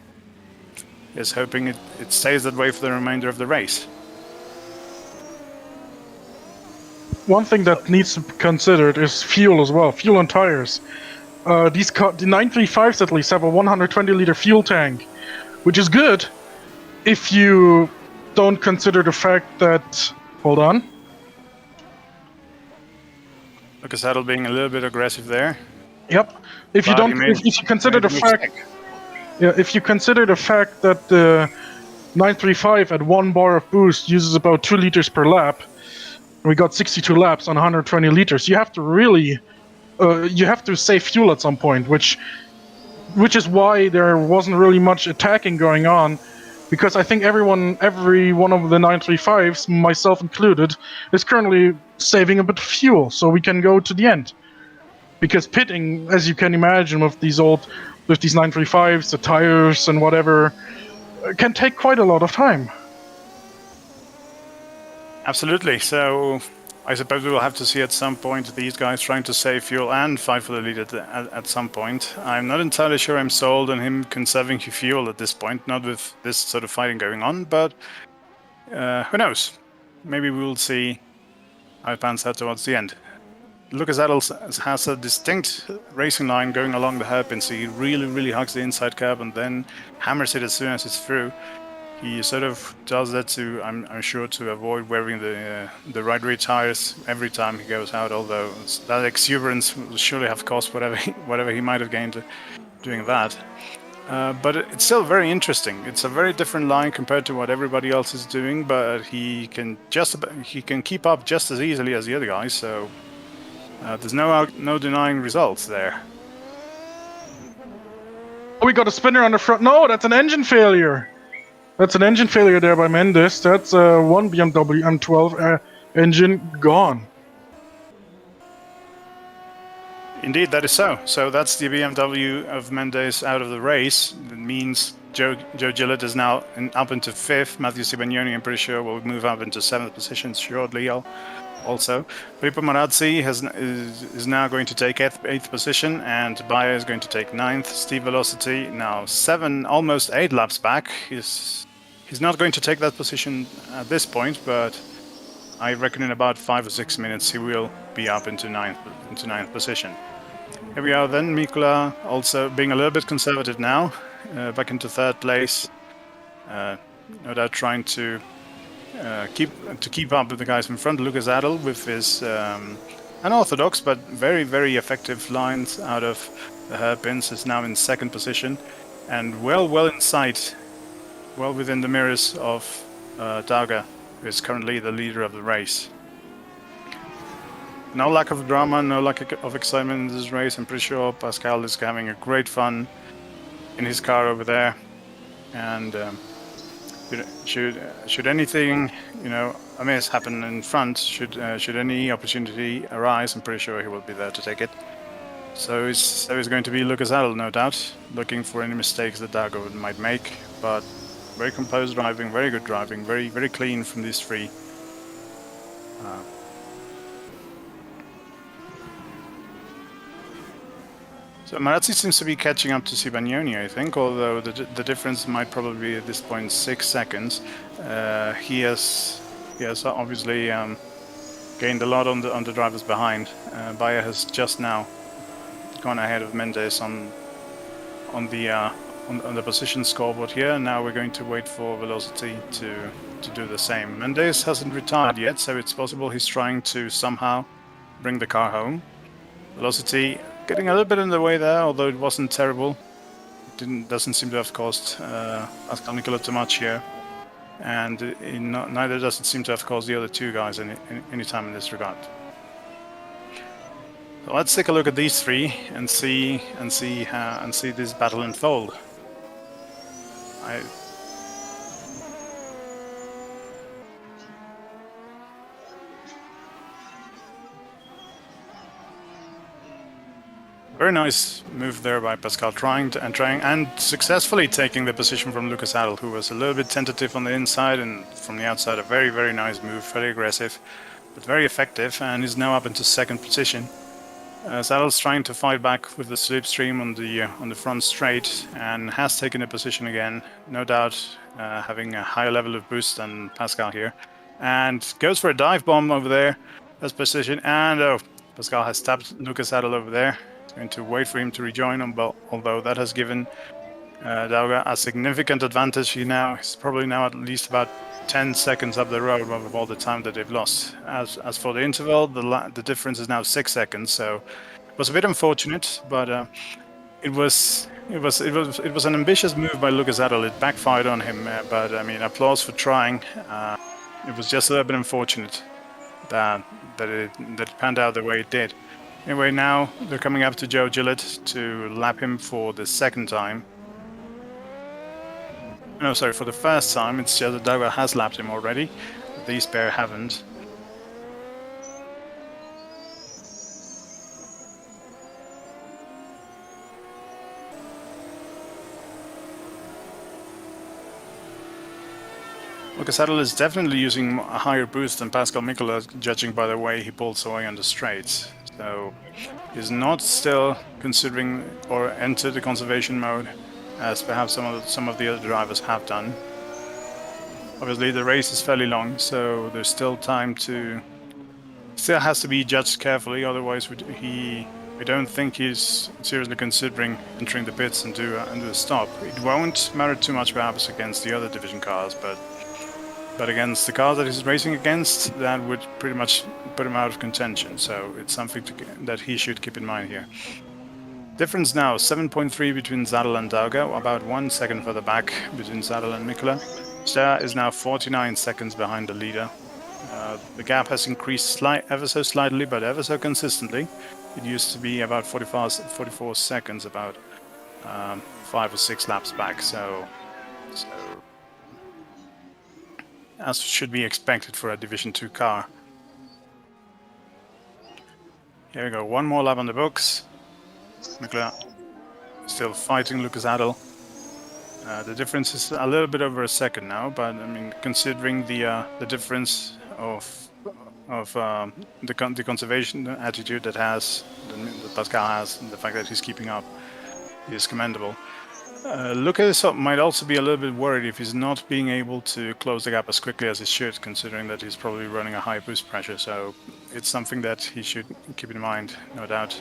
[SPEAKER 17] is hoping it stays that way for the remainder of the race.
[SPEAKER 1] One thing that needs to be considered is fuel as well. Fuel and tires. The 935s at least have a 120 liter fuel tank, which is good if you don't consider the fact that... Hold on.
[SPEAKER 17] Lucas Adel being a little bit aggressive there.
[SPEAKER 1] Yep. If you don't, if you consider the fact, yeah, if you consider the fact that the 935 at 1 bar of boost uses about 2 liters per lap, we got 62 laps on 120 liters. You have to really, you have to save fuel at some point, which is why there wasn't really much attacking going on. Because I think every one of the 935s, myself included, is currently saving a bit of fuel, so we can go to the end. Because pitting, as you can imagine, with these 935s, the tires and whatever, can take quite a lot of time.
[SPEAKER 17] Absolutely. So I suppose we will have to see at some point these guys trying to save fuel and fight for the lead at some point. I'm not entirely sure I'm sold on him conserving fuel at this point, not with this sort of fighting going on, but who knows? Maybe we will see how it pans out towards the end. Lucas Adel has a distinct racing line going along the hairpin, so he really hugs the inside curb and then hammers it as soon as it's through. He sort of does that to, I'm sure, to avoid wearing the right rear tires every time he goes out. Although that exuberance will surely have cost whatever he might have gained doing that. But it's still very interesting. It's a very different line compared to what everybody else is doing. But he can keep up just as easily as the other guys. So there's no denying results there.
[SPEAKER 1] Oh, we got a spinner on the front. No, that's an engine failure. That's an engine failure there by Mendes. That's one BMW M12 engine gone.
[SPEAKER 17] Indeed, that is so. So that's the BMW of Mendes out of the race. It means Joe Gillett is now up into 5th. Matthew Sibagnoni, I'm pretty sure, will move up into 7th position shortly. Also, Filippo Marazzi is now going to take 8th position, and Bayer is going to take 9th. Steve Velocity now 7, almost 8 laps back. He's not going to take that position at this point, but I reckon in about 5 or 6 minutes he will be up into 9th position. Here we are then, Mikula also being a little bit conservative now, back into 3rd place. No doubt trying to keep up with the guys in front. Lucas Adel with his unorthodox but very effective lines out of the hairpins is now in 2nd position, and well in sight, well within the mirrors of Dauga, who is currently the leader of the race. No lack of drama, no lack of excitement in this race. I'm pretty sure Pascal is having a great fun in his car over there, and should anything, amiss happen in front, should any opportunity arise, I'm pretty sure he will be there to take it. So it's going to be Lucas Adel, no doubt, looking for any mistakes that Dauga might make, but very composed driving, very good driving, very clean from these three. So Marazzi seems to be catching up to Sibagnoni, I think, although the difference might probably be at this point 6 seconds. He has obviously gained a lot on the drivers behind. Bayer has just now gone ahead of Mendes on the position scoreboard here. Now we're going to wait for Velocity to do the same. Mendes hasn't retired yet, so it's possible he's trying to somehow bring the car home. Velocity getting a little bit in the way there, although it wasn't terrible. It doesn't seem to have caused Pascal Nicola too much here. and neither does it seem to have caused the other two guys any time in this regard. So let's take a look at these three and see this battle unfold. Very nice move there by Pascal, trying and successfully taking the position from Lucas Adel, who was a little bit tentative on the inside, and from the outside a very, very nice move, very aggressive, but very effective, and is now up into second position. Saddle's trying to fight back with the slipstream on the front straight, and has taken a position again, no doubt, having a higher level of boost than Pascal here, and goes for a dive bomb over there, that's position, and Pascal has tapped Lucas Saddle over there. Going to wait for him to rejoin him, but although that has given Dauga a significant advantage, he's probably now at least about 10 seconds up the road of all the time that they've lost. As for the interval, the difference is now 6 seconds, so it was a bit unfortunate, but it was an ambitious move by Lucas Adel. It backfired on him, but I mean, applause for trying. It was just a little bit unfortunate that it panned out the way it did. Anyway, now they're coming up to Joe Gillett to lap him for the second time. No, sorry, for the first time. It's just that Dauga has lapped him already. These pair haven't. Lucas Adel is definitely using a higher boost than Pascal Mikola, judging by the way he pulls away on the straights. So he's not still considering or entered the conservation mode, as perhaps some of the other drivers have done. Obviously, the race is fairly long, so there's still time to. Still has to be judged carefully. Otherwise, we don't think he's seriously considering entering the pits and do a stop. It won't matter too much, perhaps, against the other division cars, but against the cars that he's racing against, that would pretty much put him out of contention. So it's something that he should keep in mind here. Difference now 7.3 between Zadel and Dauga, about 1 second further back between Zadel and Mikola. Ster is now 49 seconds behind the leader. The gap has increased ever so slightly, but ever so consistently. It used to be about 44 seconds, about 5 or 6 laps back. So as should be expected for a Division 2 car. Here we go, one more lap on the books. Mikola still fighting Lucas Adel. The difference is a little bit over a second now, but I mean, considering the difference of the conservation attitude that Pascal has, and the fact that he's keeping up, is commendable. Lucas might also be a little bit worried if he's not being able to close the gap as quickly as he should, considering that he's probably running a high boost pressure, so it's something that he should keep in mind, no doubt.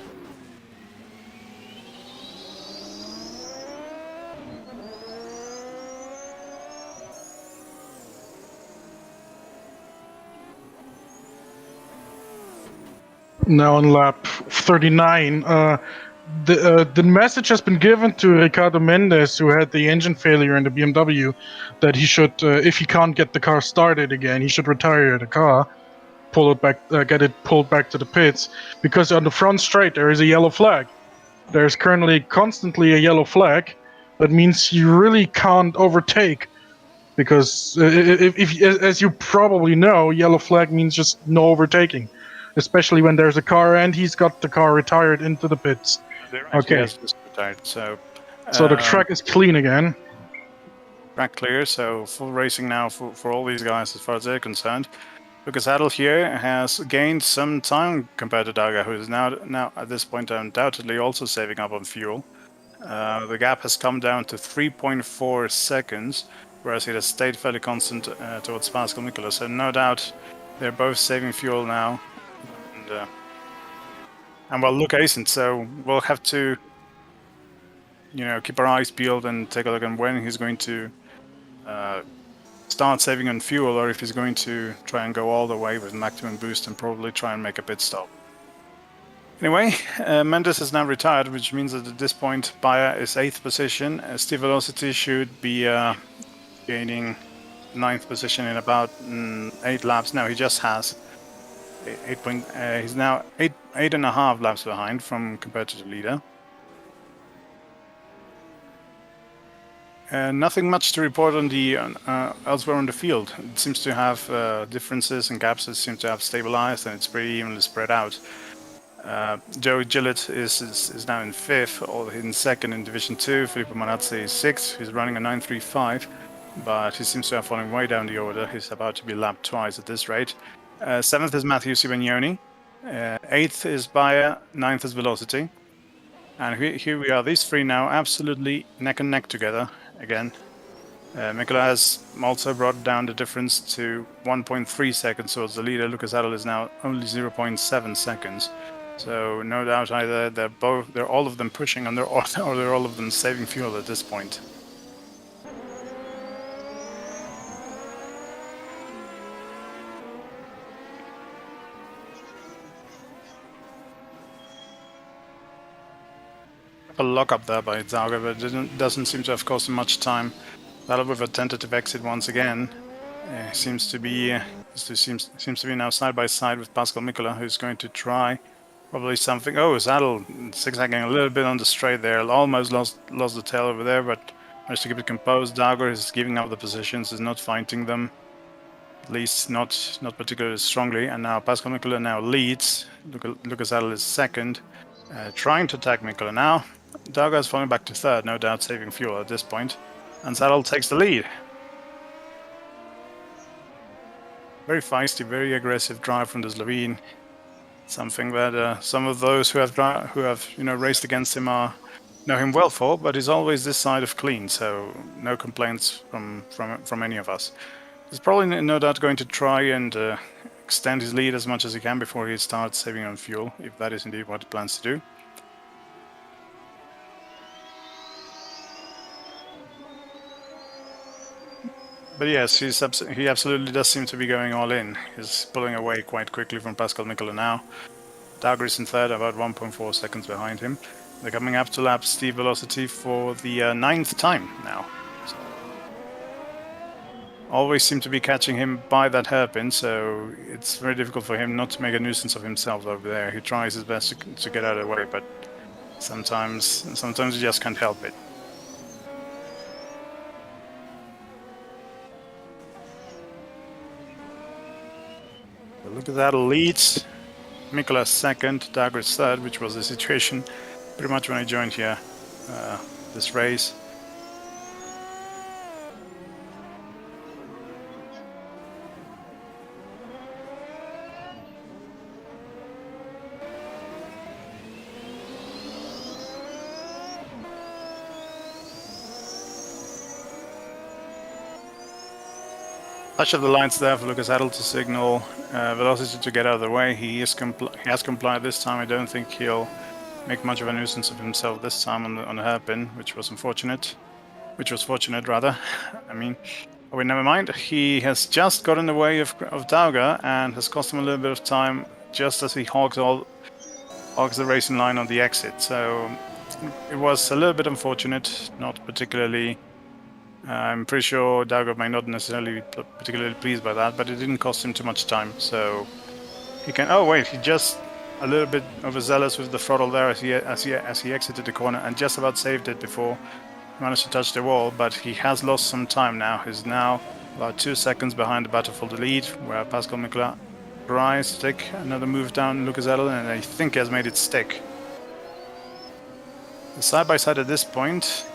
[SPEAKER 1] Now on lap 39, the message has been given to Ricardo Mendes, who had the engine failure in the BMW, that he should, if he can't get the car started again, he should retire the car, pull it back, get it pulled back to the pits, because on the front straight there is a yellow flag. There's currently constantly a yellow flag. That means you really can't overtake, because if as you probably know, yellow flag means just no overtaking, especially when there's a car and he's got the car retired into the pits. Okay.
[SPEAKER 17] Retired, so
[SPEAKER 1] the track is clean again.
[SPEAKER 17] Track clear, so full racing now for all these guys as far as they're concerned. Lucas Adel here has gained some time compared to Dauga, who is now at this point undoubtedly also saving up on fuel. The gap has come down to 3.4 seconds, whereas it has stayed fairly constant towards Pascal Mikola. So no doubt they're both saving fuel now. And well, Luca isn't, so we'll have to, keep our eyes peeled and take a look at when he's going to start saving on fuel, or if he's going to try and go all the way with maximum boost and probably try and make a pit stop. Anyway, Mendes is now retired, which means that at this point Bayer is 8th position. Steve Velocity should be gaining ninth position in about 8 laps. No, he just has 8 point. He's now 8.5 laps behind from compared to the leader. Nothing much to report on the elsewhere on the field. It seems to have differences and gaps that seem to have stabilized, and it's pretty evenly spread out. Joe Gillett is now in 5th, or in 2nd in Division 2. Filippo Manazzi is 6th. He's running a 9.35, but he seems to have fallen way down the order. He's about to be lapped twice at this rate. 7th is Matthew Sibagnoni. 8th is Bayer. 9th is Velocity. And here we are. These three now absolutely neck and neck together again. Mikola has also brought down the difference to 1.3 seconds towards the leader. Lucas Adel is now only 0.7 seconds. So no doubt either they're all of them pushing or they're all of them saving fuel at this point. A lock up there by Zauger, but it doesn't seem to have cost him much time. Battle with a tentative exit once again. Seems to be now side by side with Pascal Mikola, who's going to try probably something. Oh, Zadel zigzagging a little bit on the straight there. Almost lost the tail over there, but managed to keep it composed. Dauger is giving up the positions, is not fighting them, at least not particularly strongly. And now Pascal Mikola now leads. Lucas Zadel is 2nd, trying to attack Mikola now. Dauger is falling back to 3rd, no doubt saving fuel at this point. And Zadel takes the lead. Very feisty, very aggressive drive from the Slovene. Something that some of those who have raced against him know him well for, but he's always this side of clean, so no complaints from any of us. He's probably no doubt going to try and extend his lead as much as he can before he starts saving on fuel, if that is indeed what he plans to do. But yes, he absolutely does seem to be going all in. He's pulling away quite quickly from Pascal Mikola now. Dauger is in 3rd, about 1.4 seconds behind him. They're coming up to lap Steve Velocity for the 9th time now. So, always seem to be catching him by that hairpin, so it's very difficult for him not to make a nuisance of himself over there. He tries his best to get out of the way, but sometimes he just can't help it. Look at that, leads. Mikola 2nd, Dauger 3rd, which was the situation pretty much when I joined here, this race. Touch of the lines there for Lucas Adel to signal Velocity to get out of the way. He has complied this time. I don't think he'll make much of a nuisance of himself this time on the hairpin, which was unfortunate. Which was fortunate, rather. I mean, oh, never mind. He has just got in the way of Dauger and has cost him a little bit of time just as he hogs the racing line on the exit. So it was a little bit unfortunate, not particularly. I'm pretty sure Dauger may not necessarily be particularly pleased by that, but it didn't cost him too much time, so he can. Oh wait, he just a little bit overzealous with the throttle there as he exited the corner and just about saved it before he managed to touch the wall. But he has lost some time now. He's now about 2 seconds behind the battle for the lead, where Pascal Mikola tries to take another move down Lucas Adel, and I think he has made it stick. The side by side at this point.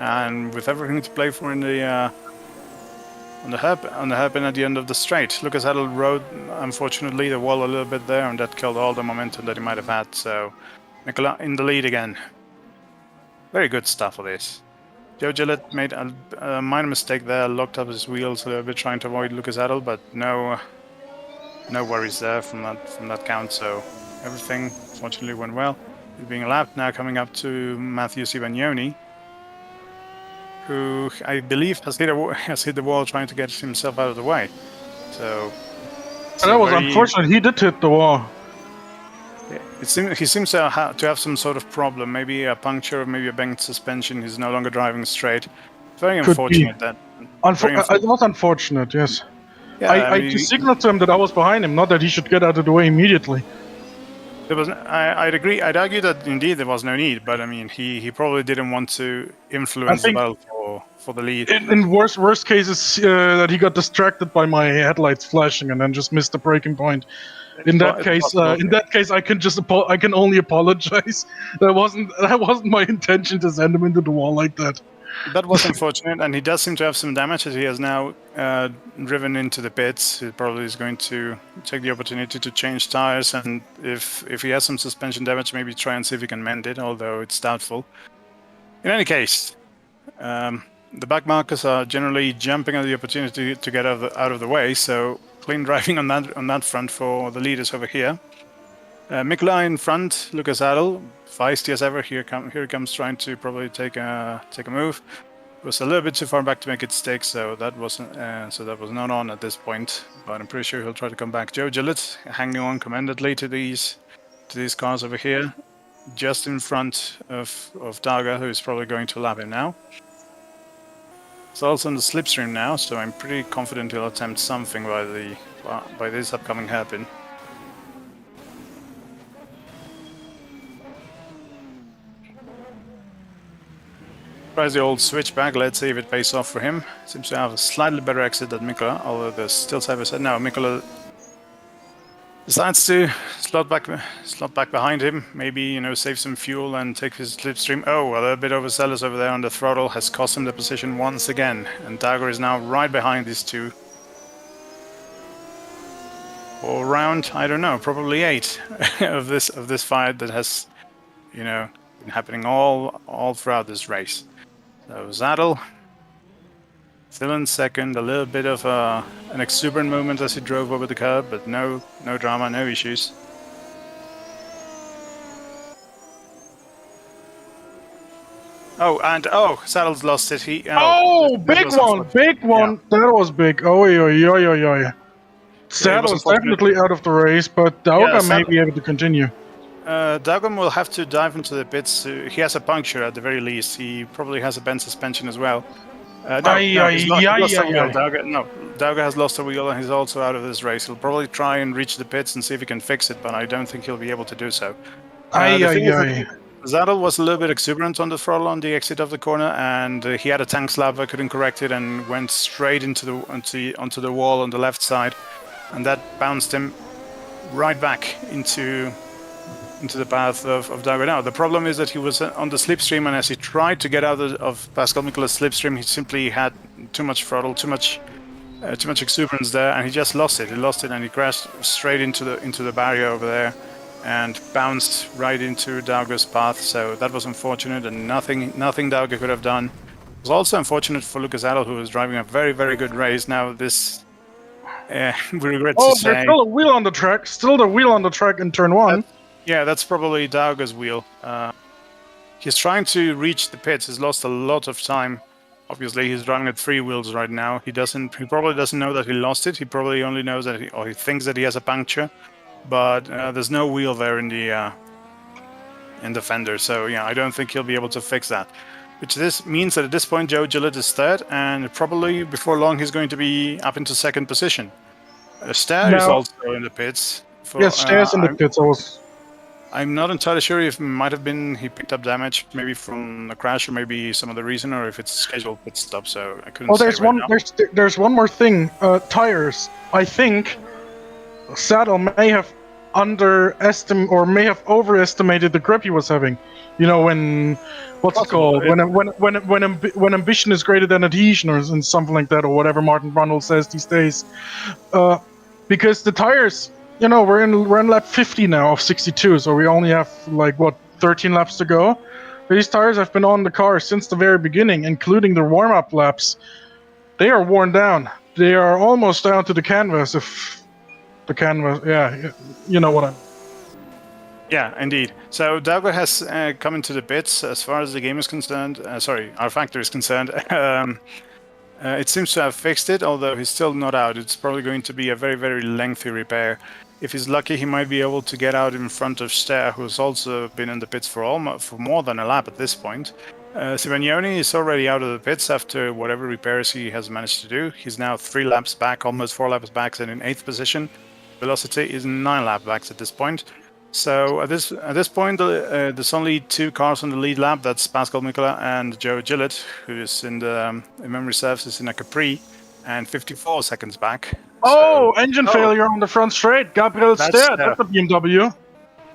[SPEAKER 17] And with everything to play for in the on the hairpin at the end of the straight, Lucas Adel rode unfortunately the wall a little bit there, and that killed all the momentum that he might have had. So Mikola in the lead again. Very good stuff for this. Joe Gillett made a minor mistake there, locked up his wheels a little bit trying to avoid Lucas Adel, but no worries there from that count. So everything fortunately went well. He's being lapped now, coming up to Matthew Sibagnoni, who I believe has hit the wall trying to get himself out of the way. So
[SPEAKER 1] that was unfortunate. He did hit the wall.
[SPEAKER 17] He seems to have some sort of problem, maybe a puncture, maybe a bent suspension. He's no longer driving straight. Very unfortunate
[SPEAKER 1] It was unfortunate, yes.
[SPEAKER 17] Yeah,
[SPEAKER 1] I
[SPEAKER 17] mean,
[SPEAKER 1] just signaled to him that I was behind him, not that he should get out of the way immediately.
[SPEAKER 17] there was. I'd agree. I'd argue that indeed there was no need, but I mean, he probably didn't want to influence the battle for the lead.
[SPEAKER 1] In worst cases, that he got distracted by my headlights flashing and then just missed the braking point. In that case, I can only apologize. That wasn't my intention to send him into the wall like that.
[SPEAKER 17] That was unfortunate, and he does seem to have some damage as he has now driven into the pits. He probably is going to take the opportunity to change tires, and if he has some suspension damage, maybe try and see if he can mend it, although it's doubtful. In any case, the back markers are generally jumping at the opportunity to get out of the way, so clean driving on that front for the leaders over here. Mikola in front, Lucas Adel, feisty as ever. Here he comes, trying to probably take a move. It was a little bit too far back to make it stick, so that wasn't that was not on at this point. But I'm pretty sure he'll try to come back. Joe Gillett hanging on commendedly to these cars over here, just in front of Darga, who is probably going to lap him now. He's also on the slipstream now, so I'm pretty confident he'll attempt something by this upcoming hairpin. Tries the old switchback. Let's see if it pays off for him. Seems to have a slightly better exit than Mikola, although there's still service. No, Mikola decides to slot back behind him. Maybe, save some fuel and take his slipstream. Oh, a little bit overzealous over there on the throttle has cost him the position once again, and Dagger is now right behind these two. For round, I don't know, probably 8 of this fight that has, been happening all throughout this race. So Zadel still in second, a little bit of an exuberant moment as he drove over the curb, but no drama, no issues. Saddle's lost it. Big one! That was big.
[SPEAKER 1] Saddle's definitely out of the race, but Dauga may be able to continue.
[SPEAKER 17] Daugam will have to dive into the pits. He has a puncture at the very least. He probably has a bent suspension as well. Dauga has lost a wheel and he's also out of this race. He'll probably try and reach the pits and see if he can fix it, but I don't think he'll be able to do so. Zadel was a little bit exuberant on the throttle on the exit of the corner, and he had a tank slap. I couldn't correct it and went straight onto the wall on the left side, and that bounced him right back into the path of Dauga. Now, the problem is that he was on the slipstream, and as he tried to get out of Pascal Mikola's slipstream, he simply had too much throttle, too much exuberance there, and he just lost it. He lost it, and he crashed straight into the barrier over there, and bounced right into Dauga's path. So that was unfortunate, and nothing Dauga could have done. It was also unfortunate for Lucas Adel, who was driving a very, very good race. Now this, we regret to say.
[SPEAKER 1] There's still a wheel on the track. Still the wheel on the track in turn 1.
[SPEAKER 17] Yeah, that's probably Dauga's wheel. He's trying to reach the pits. He's lost a lot of time. Obviously, he's driving at 3 wheels right now. He probably doesn't know that he lost it. He probably only knows that he thinks that he has a puncture, but there's no wheel there in the fender. So yeah, I don't think he'll be able to fix that. Which this means that at this point, Joe Gillett is third, and probably before long he's going to be up into second position. Stair is also in the pits.
[SPEAKER 1] Stair's in the pits.
[SPEAKER 17] I'm not entirely sure if he picked up damage, maybe from a crash or maybe some other reason, or if it's a scheduled pit stop. So I couldn't.
[SPEAKER 1] There's one more thing. Tires. I think Saddle may have overestimated the grip he was having. When when ambition is greater than adhesion, or something like that, or whatever Martin Brundle says these days. Because the tires. We're in lap 50 now of 62, so we only have 13 laps to go. These tires have been on the car since the very beginning, including the warm-up laps. They are worn down. They are almost down to the canvas. You know what I'm.
[SPEAKER 17] Yeah, indeed. So Dauga has come into the pits as far as the game is concerned. Our factory is concerned. It seems to have fixed it, although he's still not out. It's probably going to be a very, very lengthy repair. If he's lucky, he might be able to get out in front of Ster, who's also been in the pits for more than a lap at this point. Sivagnoni is already out of the pits after whatever repairs he has managed to do. He's now 3 laps back, almost 4 laps back, and in 8th position. Velocity is 9 lap backs at this point. So at this point, there's only 2 cars on the lead lap. That's Pascal Mikola and Joe Gillett, who is in the if memory serves is in a Capri, and 54 seconds back.
[SPEAKER 1] Oh, engine failure on the front straight. Gabriel Ster, that's a BMW.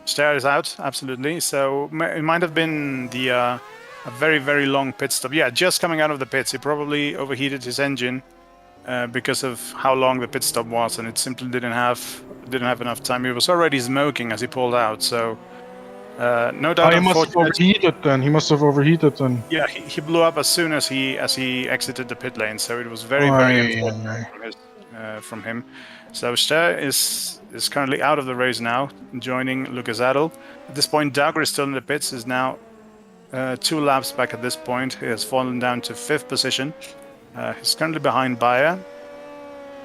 [SPEAKER 17] Ster is out, absolutely. So it might have been the a very, very long pit stop. Yeah, just coming out of the pits, he probably overheated his engine because of how long the pit stop was, and it simply didn't have enough time. He was already smoking as he pulled out, so no doubt.
[SPEAKER 1] He must have overheated then.
[SPEAKER 17] Yeah, he blew up as soon as he exited the pit lane, so it was very, very unfortunate from him. So Ster is currently out of the race now, joining Lucas Adel. At this point, Dauger is still in the pits, is now 2 laps back at this point. He has fallen down to 5th position. He's currently behind Bayer.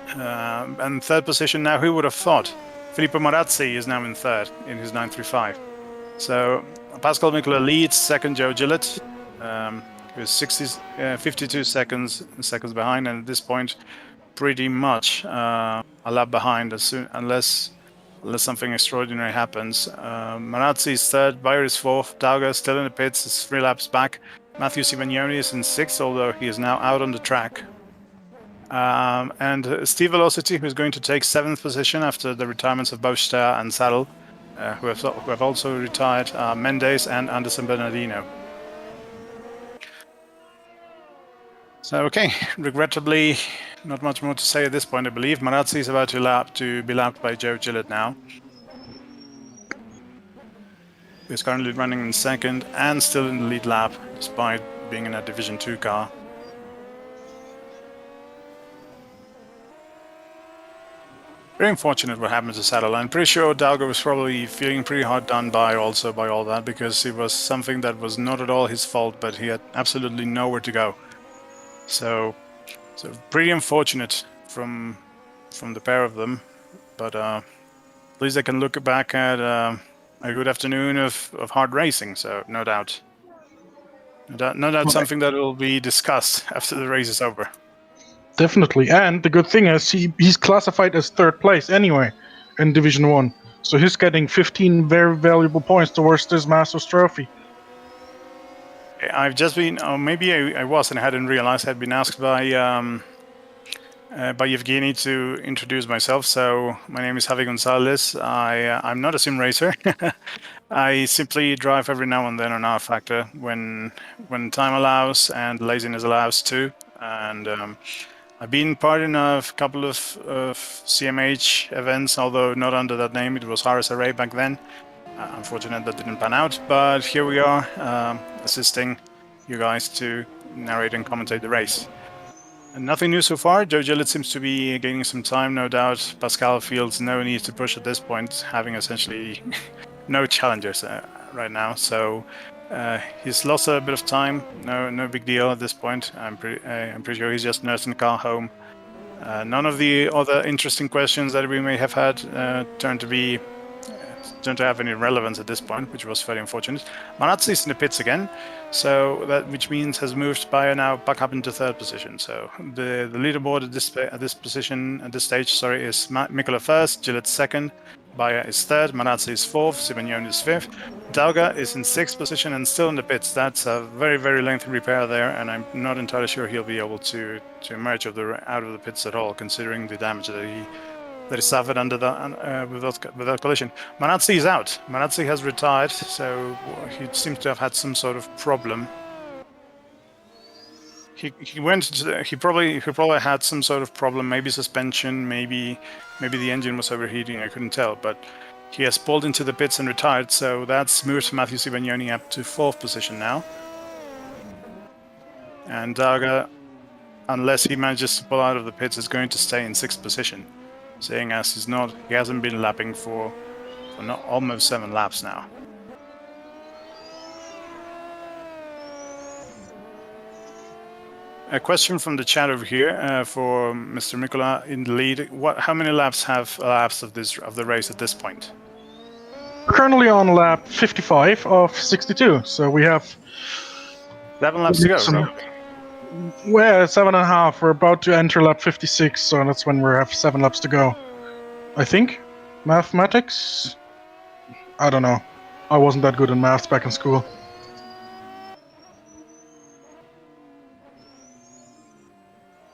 [SPEAKER 17] And 3rd position now, who would have thought? Filippo Marazzi is now in 3rd in his 935. So Pascal Mikola leads, 2nd Joe Gillett, who's 52 seconds behind, and at this point, pretty much a lap behind unless something extraordinary happens. Marazzi is 3rd, Bayer is 4th, Dauger is still in the pits, is 3 laps back. Matthew Sivagnoni is in 6th, although he is now out on the track. And Steve Velocity, who's going to take 7th position after the retirements of both Ster and Saddle, who have also retired, Mendes and Anderson Bernardino. So, okay, regrettably, not much more to say at this point, I believe. Marazzi is about to be lapped by Joe Gillett now. He's currently running in 2nd and still in the lead lap, despite being in a Division 2 car. Very unfortunate what happened to Saddle. I'm pretty sure Dauger was probably feeling pretty hard done by also by all that, because it was something that was not at all his fault, but he had absolutely nowhere to go. So pretty unfortunate from the pair of them, but at least I can look back at a good afternoon of hard racing. So no doubt something that will be discussed after the race is over.
[SPEAKER 1] Definitely, and the good thing is he's classified as 3rd place anyway in Division 1, so he's getting 15 very valuable points towards this Masters Trophy.
[SPEAKER 17] I've just been, maybe I was and I hadn't realized, I'd been asked by Evgeny to introduce myself. So my name is Javi Gonzalez. I'm not a sim racer. I simply drive every now and then on R Factor when time allows and laziness allows too. And I've been part in a couple of CMH events, although not under that name. It was RSRA back then. Unfortunate that didn't pan out, but here we are, assisting you guys to narrate and commentate the race. And nothing new so far. Joe Gillett seems to be gaining some time, no doubt. Pascal feels no need to push at this point, having essentially no challengers right now. So he's lost a bit of time. No big deal at this point. I'm pretty sure he's just nursing the car home. None of the other interesting questions that we may have had turned to have any relevance at this point, which was very unfortunate. Marazzi is in the pits again, so which means has moved Bayer now back up into 3rd position. So the leaderboard at this stage, is Mikola 1st, Gillett 2nd, Bayer is 3rd, Marazzi is 4th, Sivagnoni is 5th, Dauger is in 6th position and still in the pits. That's a very, very lengthy repair there, and I'm not entirely sure he'll be able to emerge out of the pits at all, considering the damage that he suffered under without collision. Marazzi is out. Marazzi has retired, so he seems to have had some sort of problem. He probably had some sort of problem, maybe suspension, maybe the engine was overheating. I couldn't tell, but he has pulled into the pits and retired. So that's moved Matthew Sivagnoni up to 4th position now, and Dauger, unless he manages to pull out of the pits, is going to stay in 6th position. Seeing as he hasn't been lapping for almost 7 laps now. a question from the chat over here for Mr. Mikula in the lead. How many laps have elapsed of the race at this point?
[SPEAKER 1] We're currently on lap 55 of 62, so we have
[SPEAKER 17] 7 laps to go, roughly.
[SPEAKER 1] Well, 7.5. We're about to enter lap 56, so that's when we have 7 laps to go. I think. Mathematics? I don't know. I wasn't that good in maths back in school.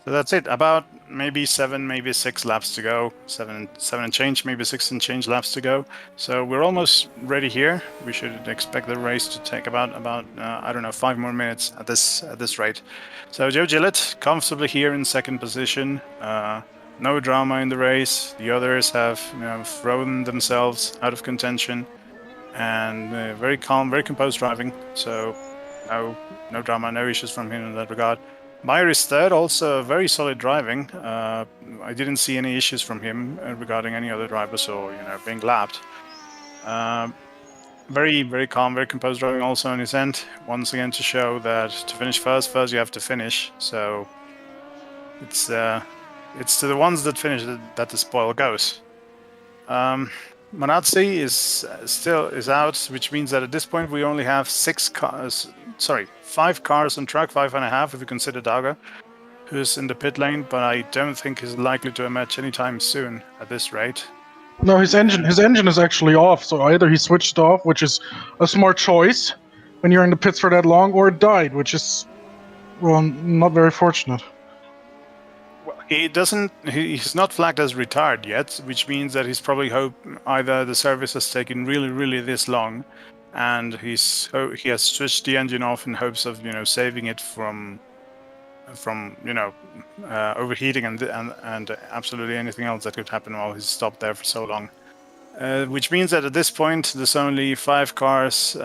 [SPEAKER 17] So that's it. About maybe 7, maybe 6 laps to go. 7 and change, maybe 6 and change laps to go. So we're almost ready here. We should expect the race to take about I don't know, 5 more minutes at this rate. So Joe Gillett comfortably here in second position. No drama in the race. The others have thrown themselves out of contention, and very calm, very composed driving. So no drama, no issues from him in that regard. Meyer is third, also very solid driving. I didn't see any issues from him regarding any other drivers or being lapped. Very, very calm, very composed driving also on his end. Once again to show that to finish first you have to finish. So it's to the ones that finish that the spoil goes. Manazzi is out, which means that at this point we only have 5 cars on track, 5.5 if you consider Dauger, who's in the pit lane, but I don't think he's likely to emerge anytime soon at this rate.
[SPEAKER 1] No, his engine is actually off, so either he switched off, which is a smart choice when you're in the pits for that long, or it died, which is, well, not very fortunate.
[SPEAKER 17] He's not flagged as retired yet, which means that he's probably either the service has taken really this long, and he has switched the engine off in hopes of saving it from overheating and absolutely anything else that could happen while he's stopped there for so long. Which means that at this point there's only 5 cars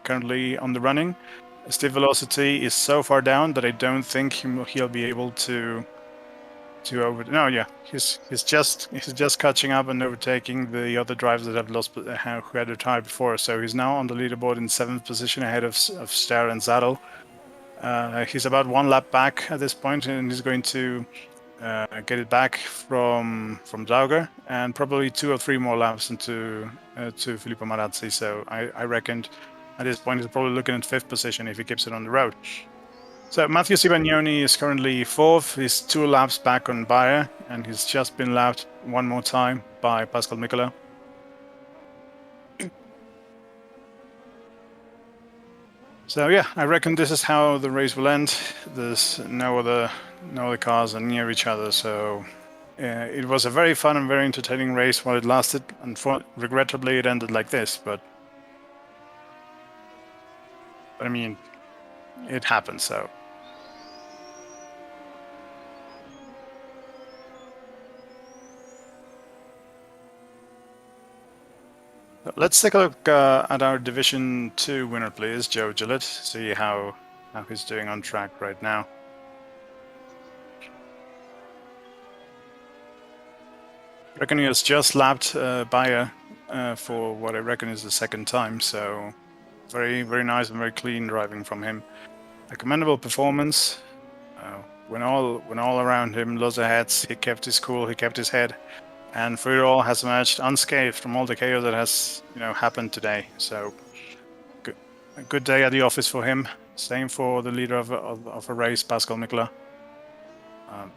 [SPEAKER 17] currently on the running. Steve Velocity is so far down that I don't think he'll be able to he's just catching up and overtaking the other drivers that have lost, who had retired before. So he's now on the leaderboard in 7th position ahead of Ster and Zadel. He's about 1 lap back at this point, and he's going to get it back from Dauger, and probably 2 or 3 more laps into to Filippo Marazzi. So I reckoned at this point he's probably looking at 5th position if he keeps it on the road. So Matthew Sibagnoni is currently 4th. He's 2 laps back on Bayer, and he's just been lapped 1 more time by Pascal Mikula. So yeah, I reckon this is how the race will end. There's no other cars are near each other, so it was a very fun and very entertaining race while it lasted. Regrettably, it ended like this, but I mean, it happened. So. Let's take a look at our Division 2 winner, please, Joe Gillett. See how he's doing on track right now. I reckon he has just lapped Bayer for what I reckon is the 2nd time, so very, very nice and very clean driving from him. A commendable performance. When all around him lost their heads, he kept his cool, he kept his head. And through it all has emerged unscathed from all the chaos that has happened today. So a good day at the office for him. Same for the leader of a race, Pascal Mikula. And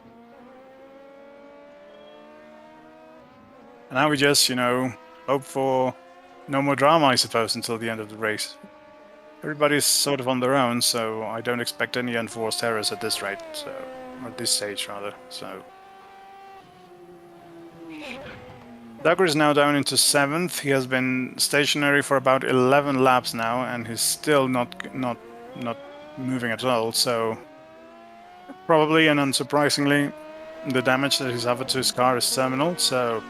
[SPEAKER 17] now we just hope for no more drama, I suppose, until the end of the race. Everybody's sort of on their own, so I don't expect any unforced errors at this rate, so at this stage rather. So. Dauger is now down into 7th. He has been stationary for about 11 laps now, and he's still not moving at all. So probably and unsurprisingly, the damage that he's suffered to his car is terminal. So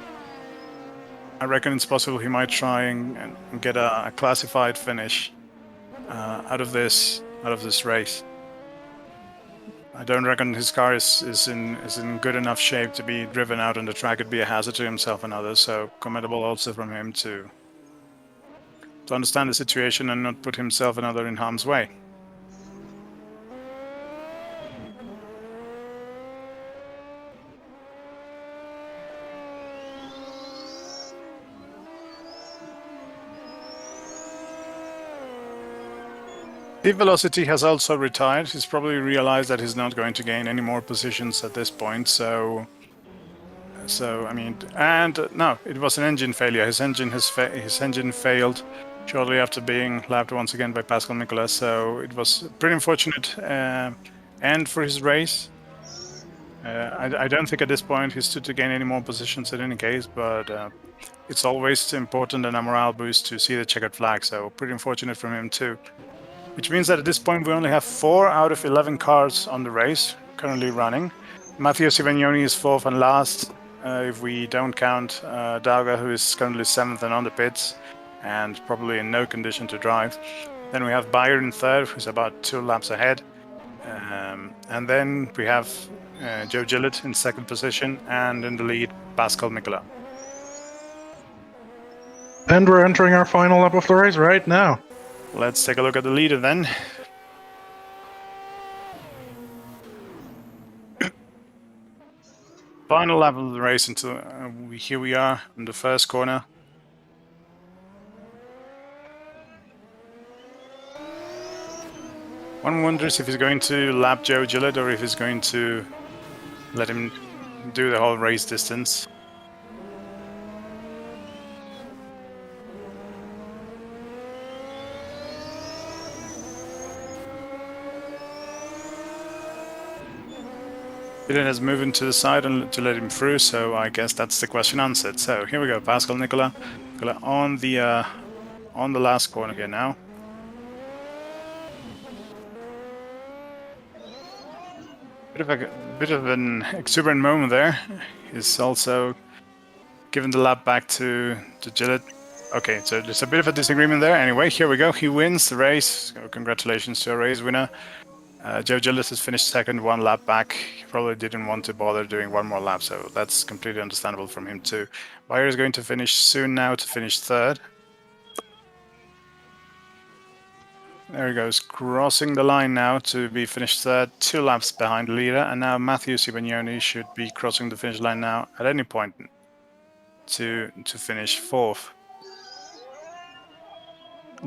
[SPEAKER 17] I reckon it's possible he might try and get a classified finish out of this race. I don't reckon his car is in good enough shape to be driven out on the track. It'd be a hazard to himself and others, so commendable also from him to understand the situation and not put himself and others in harm's way. Deep Velocity has also retired. He's probably realized that he's not going to gain any more positions at this point. So I mean, and no, it was an engine failure. His engine failed shortly after being lapped once again by Pascal Nicolas. So it was a pretty unfortunate end for his race. I don't think at this point he stood to gain any more positions in any case, but it's always important and a morale boost to see the checkered flag. So pretty unfortunate from him too. Which means that at this point we only have 4 out of 11 cars on the race currently running. Matteo Sivagnoni is 4th and last, if we don't count Dauga, who is currently 7th and on the pits, and probably in no condition to drive. Then we have Bayer in 3rd, who's about 2 laps ahead. And then we have Joe Gillett in 2nd position, and in the lead, Pascal Nicolas.
[SPEAKER 1] And we're entering our final lap of the race right now.
[SPEAKER 17] Let's take a look at the leader then. Final lap of the race until here we are in the first corner. One wonders if he's going to lap Joe Gillett or if he's going to let him do the whole race distance. Gillett has moved to the side and to let him through, so I guess that's the question answered. So here we go, Pascal Nicolas on the last corner here now. Bit of an exuberant moment there. He's also given the lap back to Gillett. Okay, so there's a bit of a disagreement there. Anyway, here we go. He wins the race. So congratulations to our race winner. Joe Gillett has finished 2nd, 1 lap back. He probably didn't want to bother doing 1 more lap, so that's completely understandable from him too. Bayer is going to finish soon now to finish 3rd. There he goes, crossing the line now to be finished 3rd, 2 laps behind the leader, and now Matteo Sivagnoni should be crossing the finish line now at any point to finish 4th.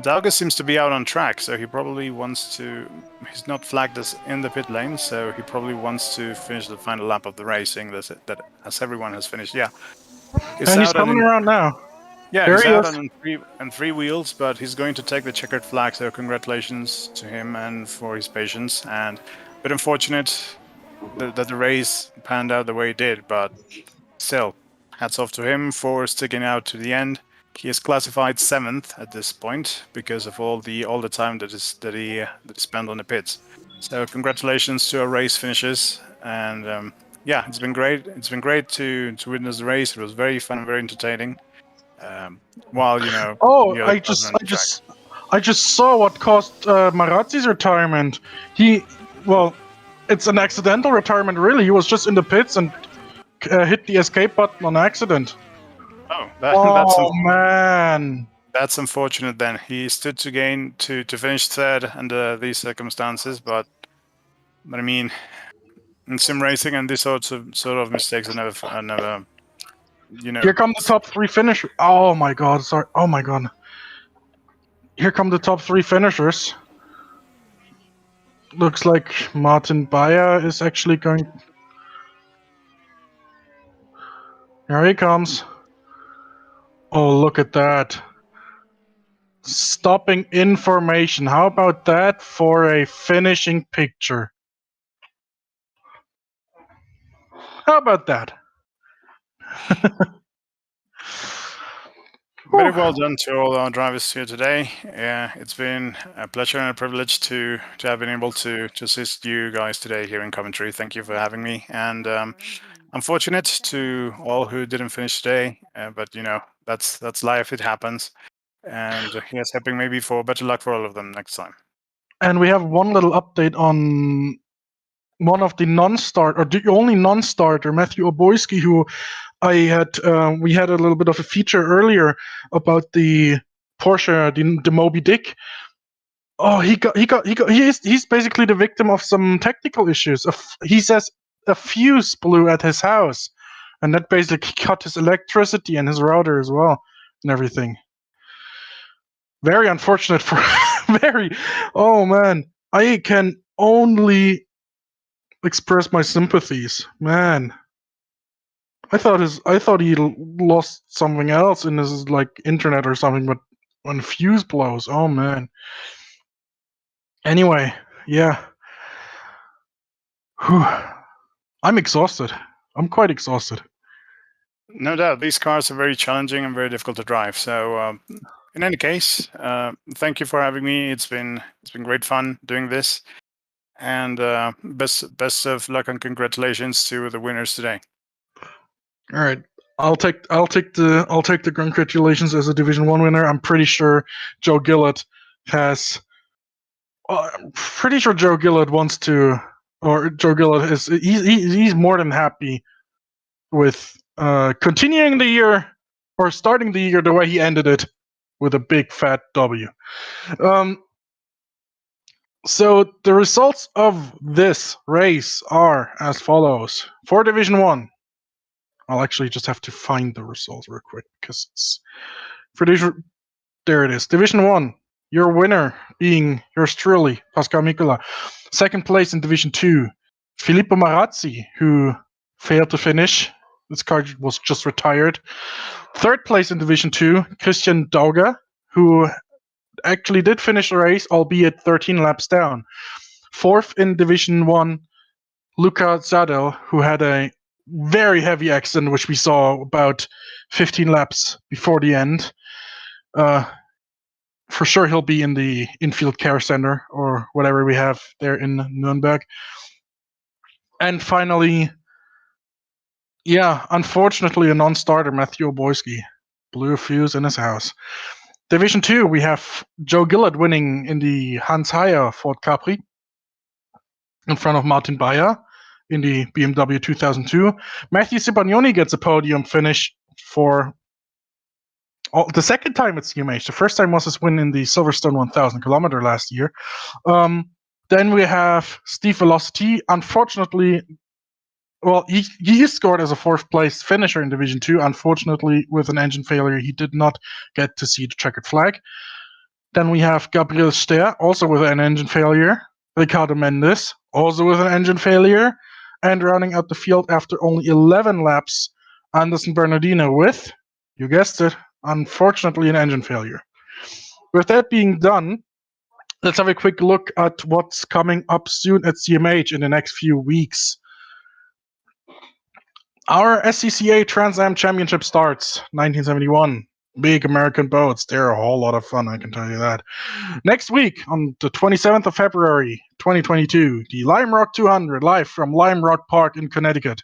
[SPEAKER 17] Dauga seems to be out on track, so he probably wants to... He's not flagged as in the pit lane, so he probably wants to finish the final lap of the racing, that as everyone has finished, yeah.
[SPEAKER 1] He's coming around now.
[SPEAKER 17] Yeah,
[SPEAKER 1] there
[SPEAKER 17] he's
[SPEAKER 1] he
[SPEAKER 17] out
[SPEAKER 1] is.
[SPEAKER 17] on three wheels, but he's going to take the checkered flag, so congratulations to him and for his patience. And a bit unfortunate that the race panned out the way it did, but still, hats off to him for sticking out to the end. He is classified 7th at this point because of all the time that he spent on the pits. So congratulations to our race finishers, and yeah, it's been great. It's been great to witness the race. It was very fun, very entertaining. While
[SPEAKER 1] Oh, I just saw what caused Marazzi's retirement. It's an accidental retirement, really. He was just in the pits and hit the escape button on accident.
[SPEAKER 17] Oh,
[SPEAKER 1] man,
[SPEAKER 17] that's unfortunate. Then he stood to gain to finish 3rd under these circumstances, but I mean, in sim racing and this sort of mistakes are never.
[SPEAKER 1] Here come the top 3 finishers. Oh my god, sorry. Oh my god. Here come the top 3 finishers. Looks like Martin Bayer is actually going... Here he comes. Oh, look at that. Stopping information. How about that for a finishing picture? How about that?
[SPEAKER 17] Very well done to all our drivers here today. Yeah, it's been a pleasure and a privilege to have been able to assist you guys today here in Coventry. Thank you for having me. And unfortunate to all who didn't finish today, but that's life. It happens. And here's hoping maybe for better luck for all of them next time.
[SPEAKER 1] And we have one little update on one of the non-starter, or the only non-starter, Matthew Oboyski, who we had a little bit of a feature earlier about the Porsche, the Moby Dick. Oh, he's basically the victim of some technical issues. He says a fuse blew at his house, and that basically cut his electricity and his router as well, and everything. Very unfortunate Very. Oh man, I can only express my sympathies, man. I thought he lost something else in his like internet or something, but when fuse blows, oh man. Anyway, yeah. Whew. I'm exhausted. I'm quite exhausted.
[SPEAKER 17] No doubt, these cars are very challenging and very difficult to drive. So, in any case, thank you for having me. It's been great fun doing this, and best of luck and congratulations to the winners today.
[SPEAKER 1] All right, I'll take the congratulations as a Division 1 winner. I'm pretty sure Joe Gillett has. I'm pretty sure Joe Gillett wants to, or Joe Gillett is. He's more than happy with continuing the year or starting the year the way he ended it, with a big fat W. So the results of this race are as follows. For Division 1, I'll actually just have to find the results real quick because it's for Division. There it is. Division 1, your winner being yours truly, Pascal Mikola. Second place in Division 2, Filippo Marazzi, who failed to finish. This car was just retired. Third place in Division 2, Christian Dauger, who actually did finish the race, albeit 13 laps down. Fourth in Division 1, Luca Zadel, who had a very heavy accident, which we saw about 15 laps before the end. For sure, he'll be in the infield care center or whatever we have there in Nuremberg. And finally, yeah, unfortunately, a non-starter, Matthew Oboyski, blew a fuse in his house. Division 2, we have Joe Gillett winning in the Hans Heyer Ford Capri in front of Martin Bayer in the BMW 2002. Matthew Cipagnoni gets a podium finish for the second time at CMH. The first time was his win in the Silverstone 1000 kilometer last year. Then we have Steve Velocity. Unfortunately, well, he scored as a fourth place finisher in Division 2. Unfortunately, with an engine failure, he did not get to see the checkered flag. Then we have Gabriel Ster, also with an engine failure. Ricardo Mendes, also with an engine failure. And rounding out the field after only 11 laps, Anderson Bernardino with, you guessed it, unfortunately an engine failure. With that being done, let's have a quick look at what's coming up soon at CMH in the next few weeks. Our SCCA Trans Am Championship starts 1971. Big American boats. They're a whole lot of fun, I can tell you that. Next week, on the 27th of February, 2022, the Lime Rock 200, live from Lime Rock Park in Connecticut.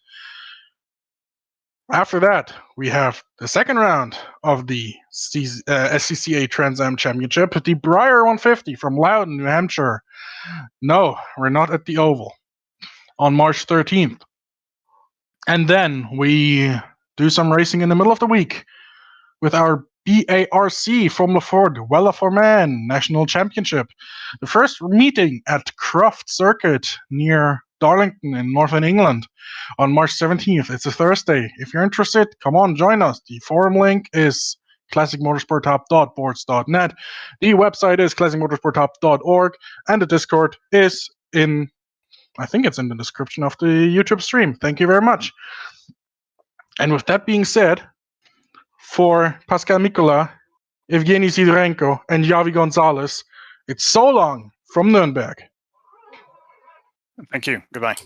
[SPEAKER 1] After that, we have the second round of the SCCA Trans Am Championship, the Briar 150 from Loudon, New Hampshire. No, we're not at the Oval. On March 13th. And then we do some racing in the middle of the week with our BARC Formula Ford Wella for Man National Championship. The first meeting at Croft Circuit near Darlington in Northern England on March 17th. It's a Thursday. If you're interested, come on, join us. The forum link is classicmotorsporttop.boards.net. The website is classicmotorsporttop.org, and the Discord is in, I think it's in the description of the YouTube stream. Thank you very much. And with that being said, for Pascal Mikola, Evgeny Sidorenko, and Javi Gonzalez, it's so long from Nuremberg.
[SPEAKER 17] Thank you. Goodbye.